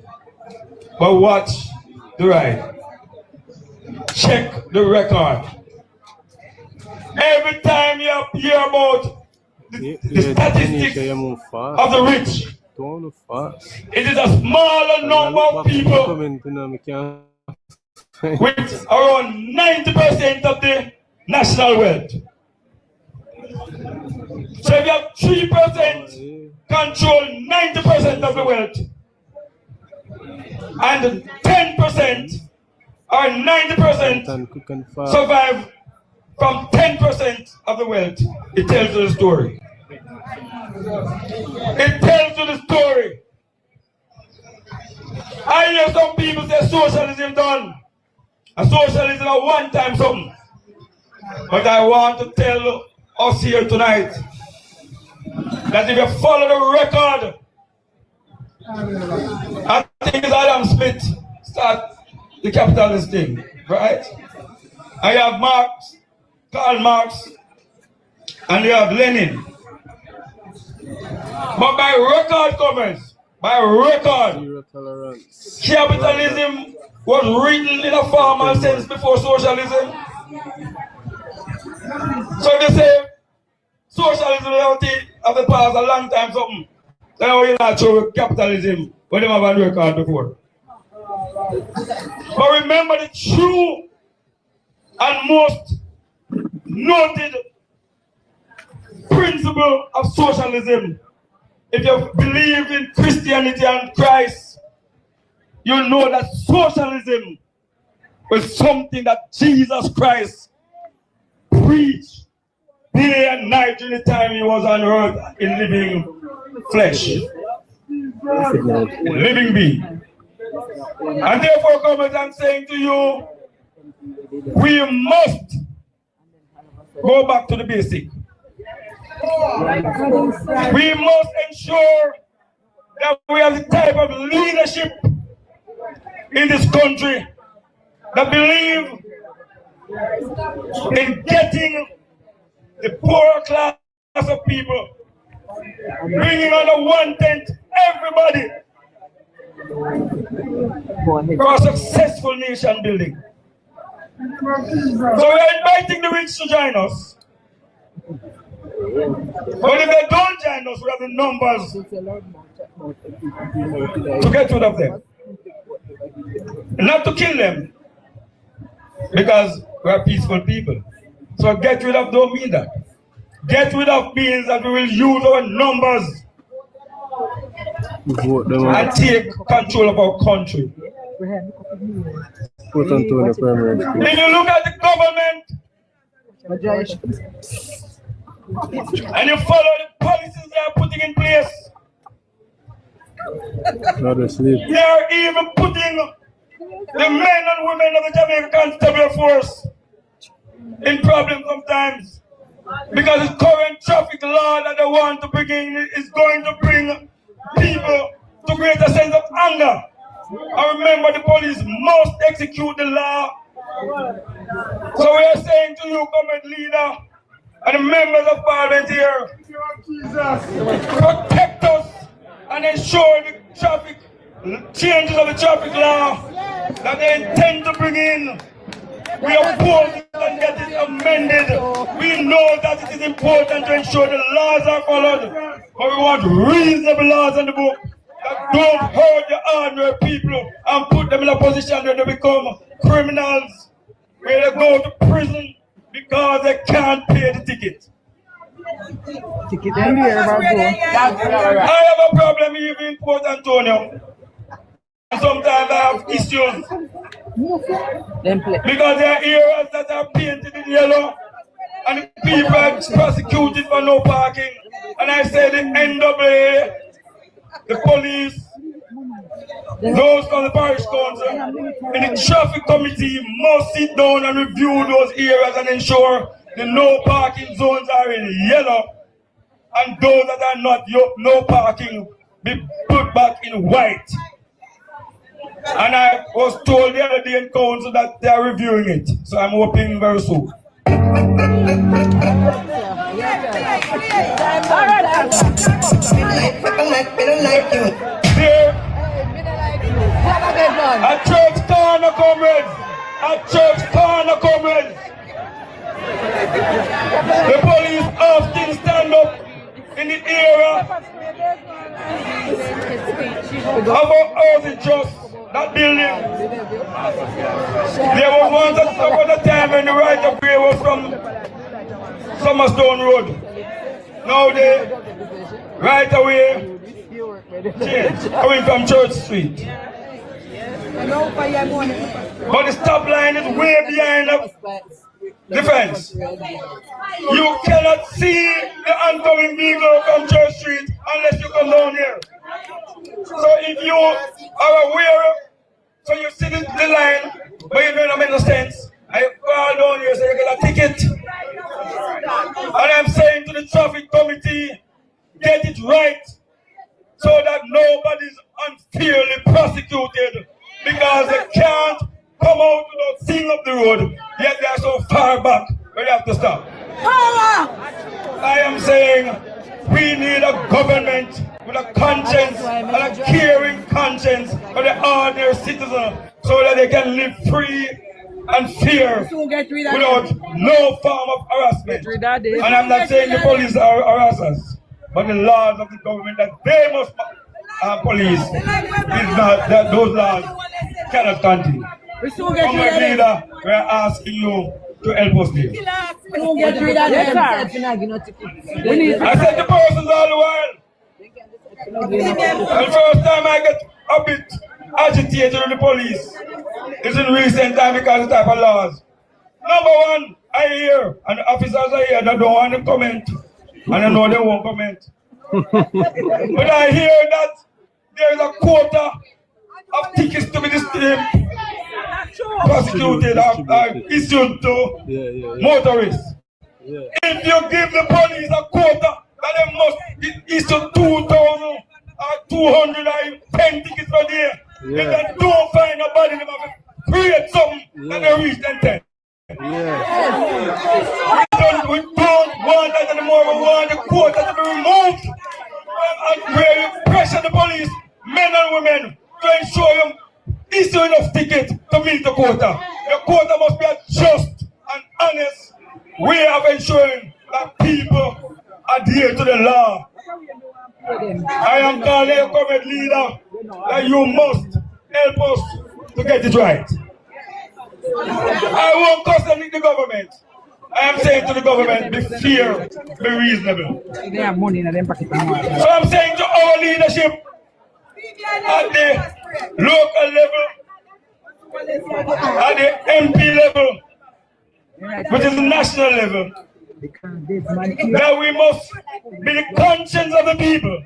But watch the ride. Check the record. Every time you hear about the statistics of the rich, it is a smaller number of people with around 90% of the national wealth. So if you have 3% control 90% of the wealth, and 10% or 90% survive from 10% of the wealth, it tells you the story. It tells you the story. I hear some people say socialism done. A socialism a one-time something. But I want to tell us here tonight that if you follow the record, I think it's Adam Smith start the capitalist thing, right? I have Marx, Karl Marx, and you have Lenin. But by record, comments, by record, capitalism was written in a formal sense before socialism. So if you say socialism of the past a long time something, then you're not sure capitalism when they have a record before. But remember the true and most noted principle of socialism. If you believe in Christianity and Christ, you know that socialism was something that Jesus Christ preached day and night during the time he was on earth in living flesh, living being. And therefore, comment, I'm saying to you, we must go back to the basic. We must ensure that we have the type of leadership in this country that believe in getting the poorer class of people, bringing under 1/10 everybody for a successful nation building. So we are inviting the rich to join us. But if they don't join us, we have the numbers to get rid of them. Not to kill them, because we are peaceful people. So get rid of don't mean that. Get rid of means that we will use our numbers and take control of our country. If you look at the government and you follow the policies they are putting in place, they are even putting the men and women of the Jamaican Constabulary Force in problems sometimes, because the current traffic law that they want to bring in is going to bring people to create a sense of anger. I remember the police must execute the law. So we are saying to you, government leader, and the members of parliament here, protect us and ensure the traffic changes of the traffic law that they intend to bring in. We oppose it and get it amended. We know that it is important to ensure the laws are followed, but we want reasonable laws in the book that don't hurt the ordinary people and put them in a position where they become criminals, where they go to prison because they can't pay the ticket. I have a problem even in Port Antonio. Sometimes I have issues because there are areas that are painted in yellow and the people are prosecuted for no parking. And I say the NWA the police, those from the parish council, and the traffic committee must sit down and review those areas and ensure the no parking zones are in yellow and those that are not no parking be put back in white. And I was told the other day in council that they are reviewing it, so I'm hoping very soon. I don't like you. Here, a church corner comrades, the police often stand up in the area about housing trust, that building. There was once upon a time when the right of way was from Summerstone Road. Now the right away changed, coming from Church Street. But the stop line is way behind the fence. You cannot see the oncoming vehicle from Church Street unless you come down here. So if you are aware, so you see the line, but you don't make no sense, and you fall down here so you get a ticket. And I'm saying to the traffic committee, get it right so that nobody's unfairly prosecuted because they can't come out without seeing up the road, yet they are so far back where they have to stop. I am saying we need a government with a conscience and a caring conscience for the ordinary citizen so that they can live free and fair without no form of harassment. And I'm not saying the police are harassers, but the laws of the government that they must police is not that those laws cannot continue. Comrade leader, we are asking you to help us there. I said the persons all the while. And first time I get a bit agitated with the police is in recent time because of the type of laws. Number one, I hear, and the officers are here that don't want to comment, and I know they won't comment. But I hear that there is a quota of tickets to be prosecuted or issued to motorists. If you give the police a quota, that they must issue 2,000 or 200 or 10 tickets per day, if they don't find nobody, they must create something that they reach them 10. We don't want that anymore. We want the quota to be removed and where you pressure the police, men and women, to ensure them issue enough tickets to meet the quota. The quota must be a just and honest way of ensuring that people adhere to the law. I am calling a comrade leader that you must help us to get it right. I won't question the government. I am saying to the government, be fair, be reasonable. So I'm saying to our leadership at the local level, at the MP level, which is the national level, that we must be the conscience of the people.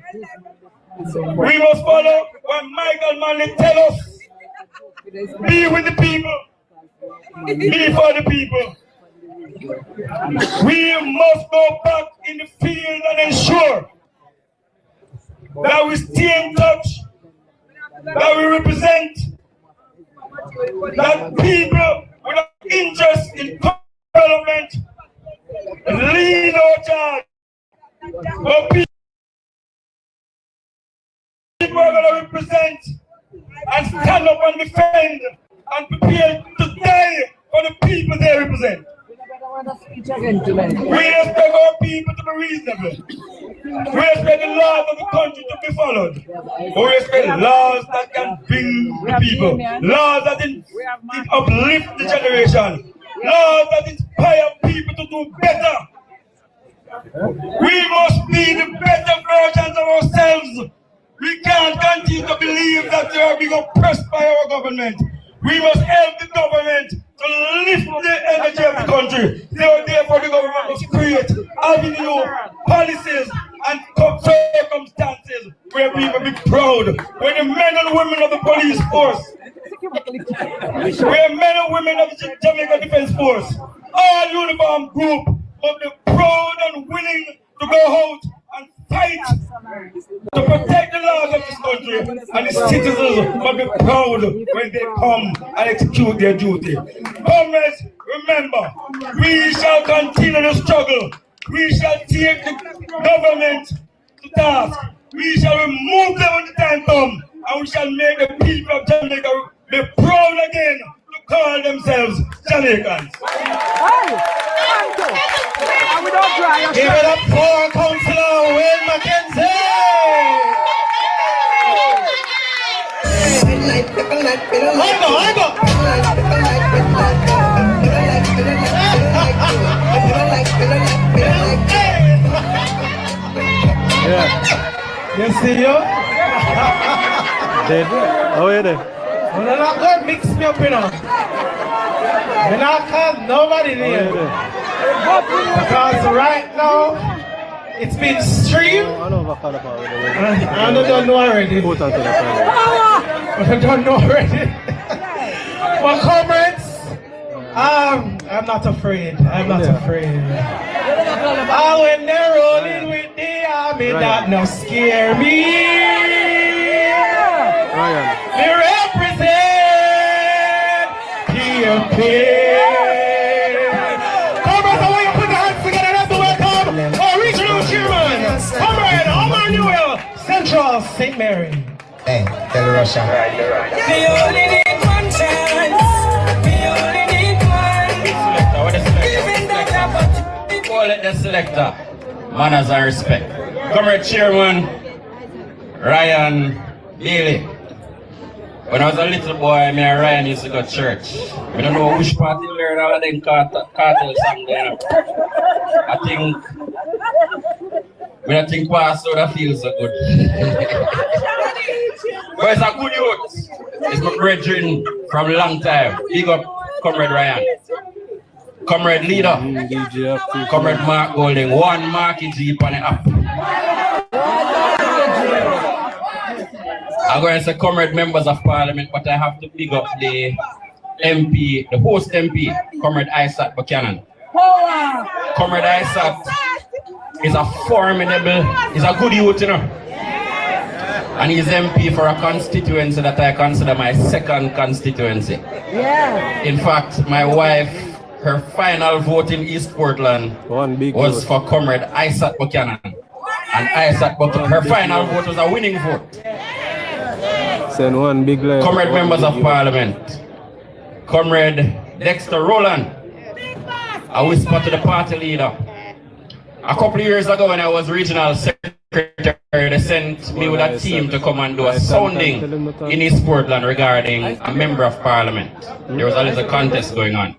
We must follow what Michael Manley tells us. Be with the people. Be for the people. We must go back in the field and ensure that we stay in touch, that we represent, that people with an interest in development lead our charge. But people are going to represent and stand up and defend and prepare to die for the people they represent. We expect our people to be reasonable. We expect the laws of the country to be followed. We expect laws that can bring the people, laws that uplift the generation, laws that inspire people to do better. We must be the better versions of ourselves. We can't continue to believe that we are being oppressed by our government. We must help the government to lift the energy of the country. Therefore, the government must create avenue, policies, and circumstances where people be proud. When the men and women of the police force, where men and women of the Jamaica Defense Force, all uniform group, must be proud and willing to go out and fight to protect the laws of this country, and the citizens must be proud when they come and execute their duty. Comrades, remember, we shall continue the struggle. We shall take the government to task. We shall remove them when the time comes, and we shall make the people of Jamaica be proud again to call themselves Jamaicans. Give it up for Councillor Wayne Mackenzie. I Yeah. You see you? Dead. How are you there? Well, they're not going to mix me up, you know. They're not call nobody there. Because right now, it's been streamed. I don't know already. I don't know already. But comrades, I'm not afraid. I'm not afraid. When they're rolling with the army, that no scare me. They represent PNP. Comrades, I want you to put your hands together. That's the welcome. Our regional chairman, Comrade Omar Newell, Central St. Mary. Hey, tell Russia. We only need one chance. We only need one. Giving that opportunity. Call it the selector. Manners and respect. Comrade Chairman Ryan Bailey. When I was a little boy, me and Ryan used to go to church. I don't know which part you learn all of them cartel songs there. I think Pastor that feels so good. But it's a good youth. It's my brethren from a long time. Big up Comrade Ryan. Comrade Leader. Comrade Mark Golding. One Marky Jeep on the app. I'm going to say Comrade Members of Parliament, but I have to big up the MP, the host MP, Comrade Isaac Buchanan. Comrade Isaac is a formidable, he's a good youth, you know. And he's MP for a constituency that I consider my second constituency. Yeah. In fact, my wife, her final vote in East Portland was for Comrade Isaac Buchanan. And Isaac Buchanan, her final vote was a winning vote. Send one big line. Comrade Members of Parliament, Comrade Dexter Rowland, I whisper to the party leader. A couple of years ago when I was regional secretary, they sent me with a team to come and do a sounding in East Portland regarding a member of Parliament. There was a little contest going on.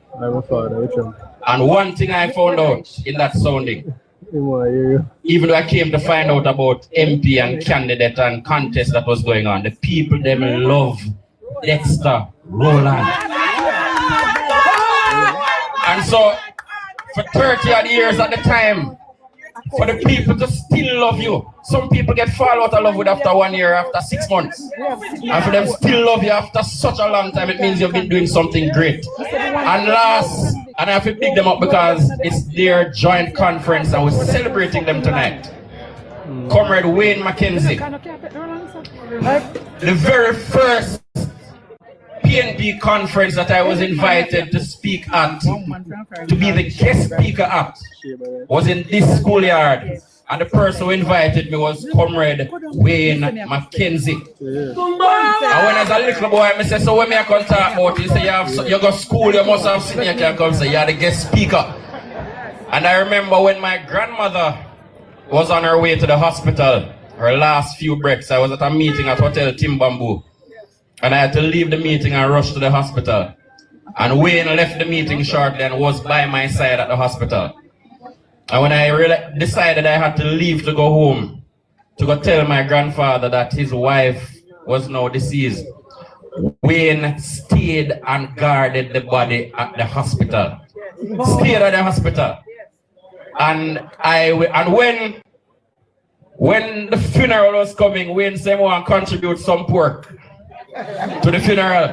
And one thing I found out in that sounding, even though I came to find out about MP and candidate and contest that was going on, the people them love Dexter Rowland. And so for 30 odd years at the time, for the people to still love you. Some people get fall out of love with after 1 year, after 6 months. And for them still love you after such a long time, it means you've been doing something great. And last, and I have to pick them up because it's their joint conference and we're celebrating them tonight. Comrade Wayne Mackenzie. The very first PNP conference that I was invited to speak at, to be the guest speaker at, was in this schoolyard. And the person who invited me was Comrade Wayne Mackenzie. And when I was a little boy, I said, so when I come talk about you, say you go to school, you must have seen you can come say you're the guest speaker. And I remember when my grandmother was on her way to the hospital, her last few breaks, I was at a meeting at Hotel Timbambu. And I had to leave the meeting and rush to the hospital. And Wayne left the meeting shortly and was by my side at the hospital. And when I decided I had to leave to go home, to go tell my grandfather that his wife was now deceased, Wayne stayed and guarded the body at the hospital. Stayed at the hospital. And when when the funeral was coming, Wayne said, "Want to contribute some pork to the funeral."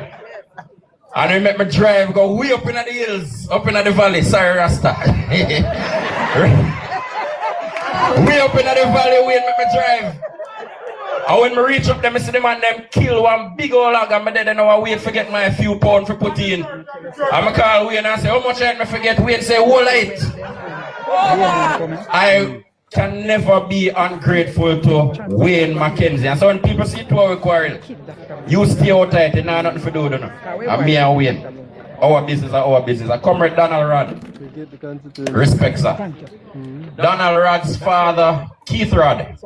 And I met my drive go way up in the hills, up in the valley. Sorry, Rasta. Way up in the valley, Wayne met my drive. And when I reach up there, I see them and them kill one big old log, and I didn't know I wait to get my few pounds for put in. And I call Wayne and say, "How much I forget?" Wayne say, "Whole it." I can never be ungrateful to Wayne Mackenzie. And so when people see two our quarrel, you stay out tight, you know nothing to do, don't know. And me and Wayne, our business are our business. I comrade Donald Rod. Respect, sir. Donald Rod's father, Keith Rod,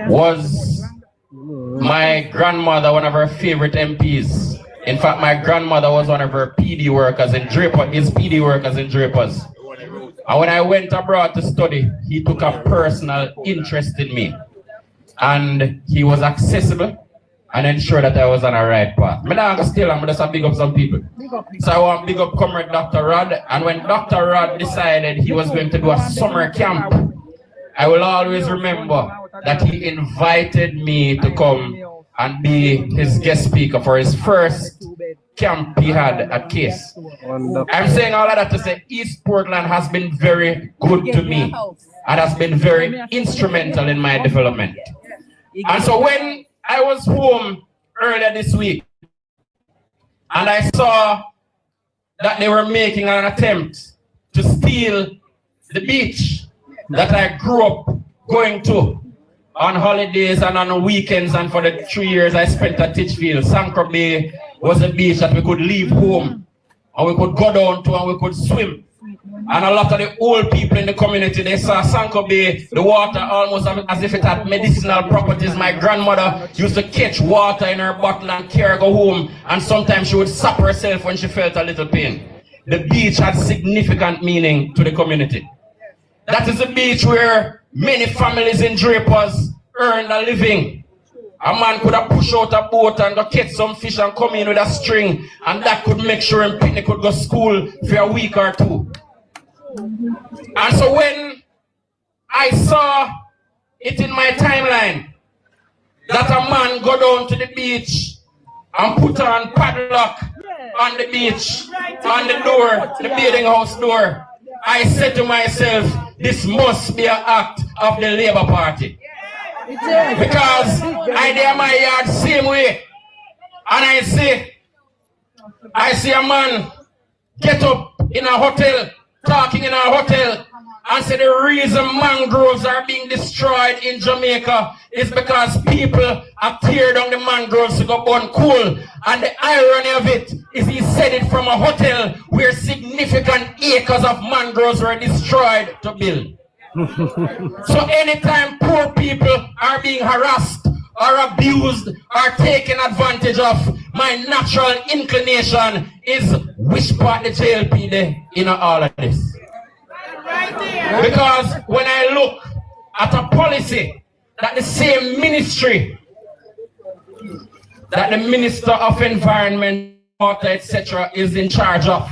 was my grandmother, one of her favorite MPs. In fact, my grandmother was one of her PD workers in Drapers, his PD workers in Drapers. And when I went abroad to study, he took a personal interest in me. And he was accessible and ensured that I was on the right path. I'm just big up some people. So I want to big up Comrade Dr. Rod. And when Dr. Rod decided he was going to do a summer camp, I will always remember that he invited me to come and be his guest speaker for his first camp he had at Case. I'm saying all of that to say East Portland has been very good to me and has been very instrumental in my development. And so when I was home earlier this week and I saw that they were making an attempt to steal the beach that I grew up going to on holidays and on weekends, and for the 3 years I spent at Titchfield. Sanko Bay was a beach that we could leave home and we could go down to and we could swim. And a lot of the old people in the community, they saw Sanko Bay, the water almost as if it had medicinal properties. My grandmother used to catch water in her bottle and carry go home, and sometimes she would sap herself when she felt a little pain. The beach had significant meaning to the community. That is a beach where many families in Drapers earn a living. A man could have pushed out a boat and go catch some fish and come in with a string, and that could make sure him picnic could go to school for a week or two. And so when I saw it in my timeline that a man go down to the beach and put on padlock on the beach, on the door, the bathing house door, I said to myself, this must be an act of the Labour Party. Because I did my yard same way, and I see a man get up in a hotel, talking in a hotel, and say the reason mangroves are being destroyed in Jamaica is because people have teared down the mangroves to go burn coal. And the irony of it is he said it from a hotel where significant acres of mangroves were destroyed to build. So anytime poor people are being harassed or abused or taken advantage of, my natural inclination is which part the JLP there in all of this. Because when I look at a policy that the same ministry, that the Minister of Environment, Water, etc. is in charge of,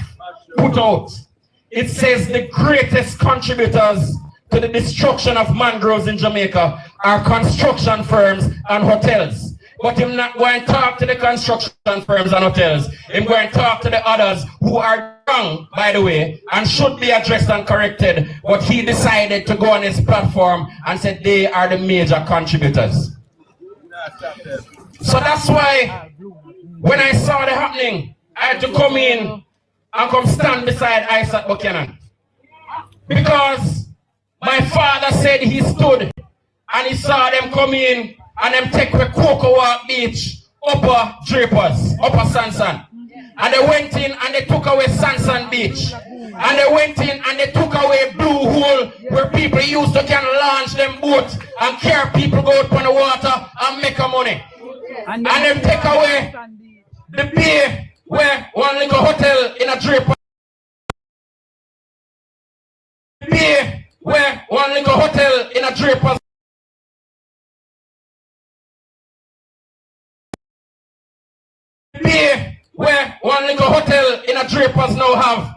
put out, it says the greatest contributors to the destruction of mangroves in Jamaica are construction firms and hotels. But I'm not going to talk to the construction firms and hotels. I'm going to talk to the others who are wrong, by the way, and should be addressed and corrected. But he decided to go on his platform and said they are the major contributors. So that's why when I saw the happening, I had to come in and come stand beside Isaac Buchanan. Because my father said he stood and he saw them come in and them take the Cocoa Walk Beach, upper Drapers, upper Sansan. And they went in and they took away Sansan Beach. And they went in and they took away Blue Hole, where people used to can launch them boats and carry people go out on the water and make a money. And they take away the bay where one little hotel in a Draper. Bay where one little hotel in a Draper. Bay where one little hotel in a Drapers now have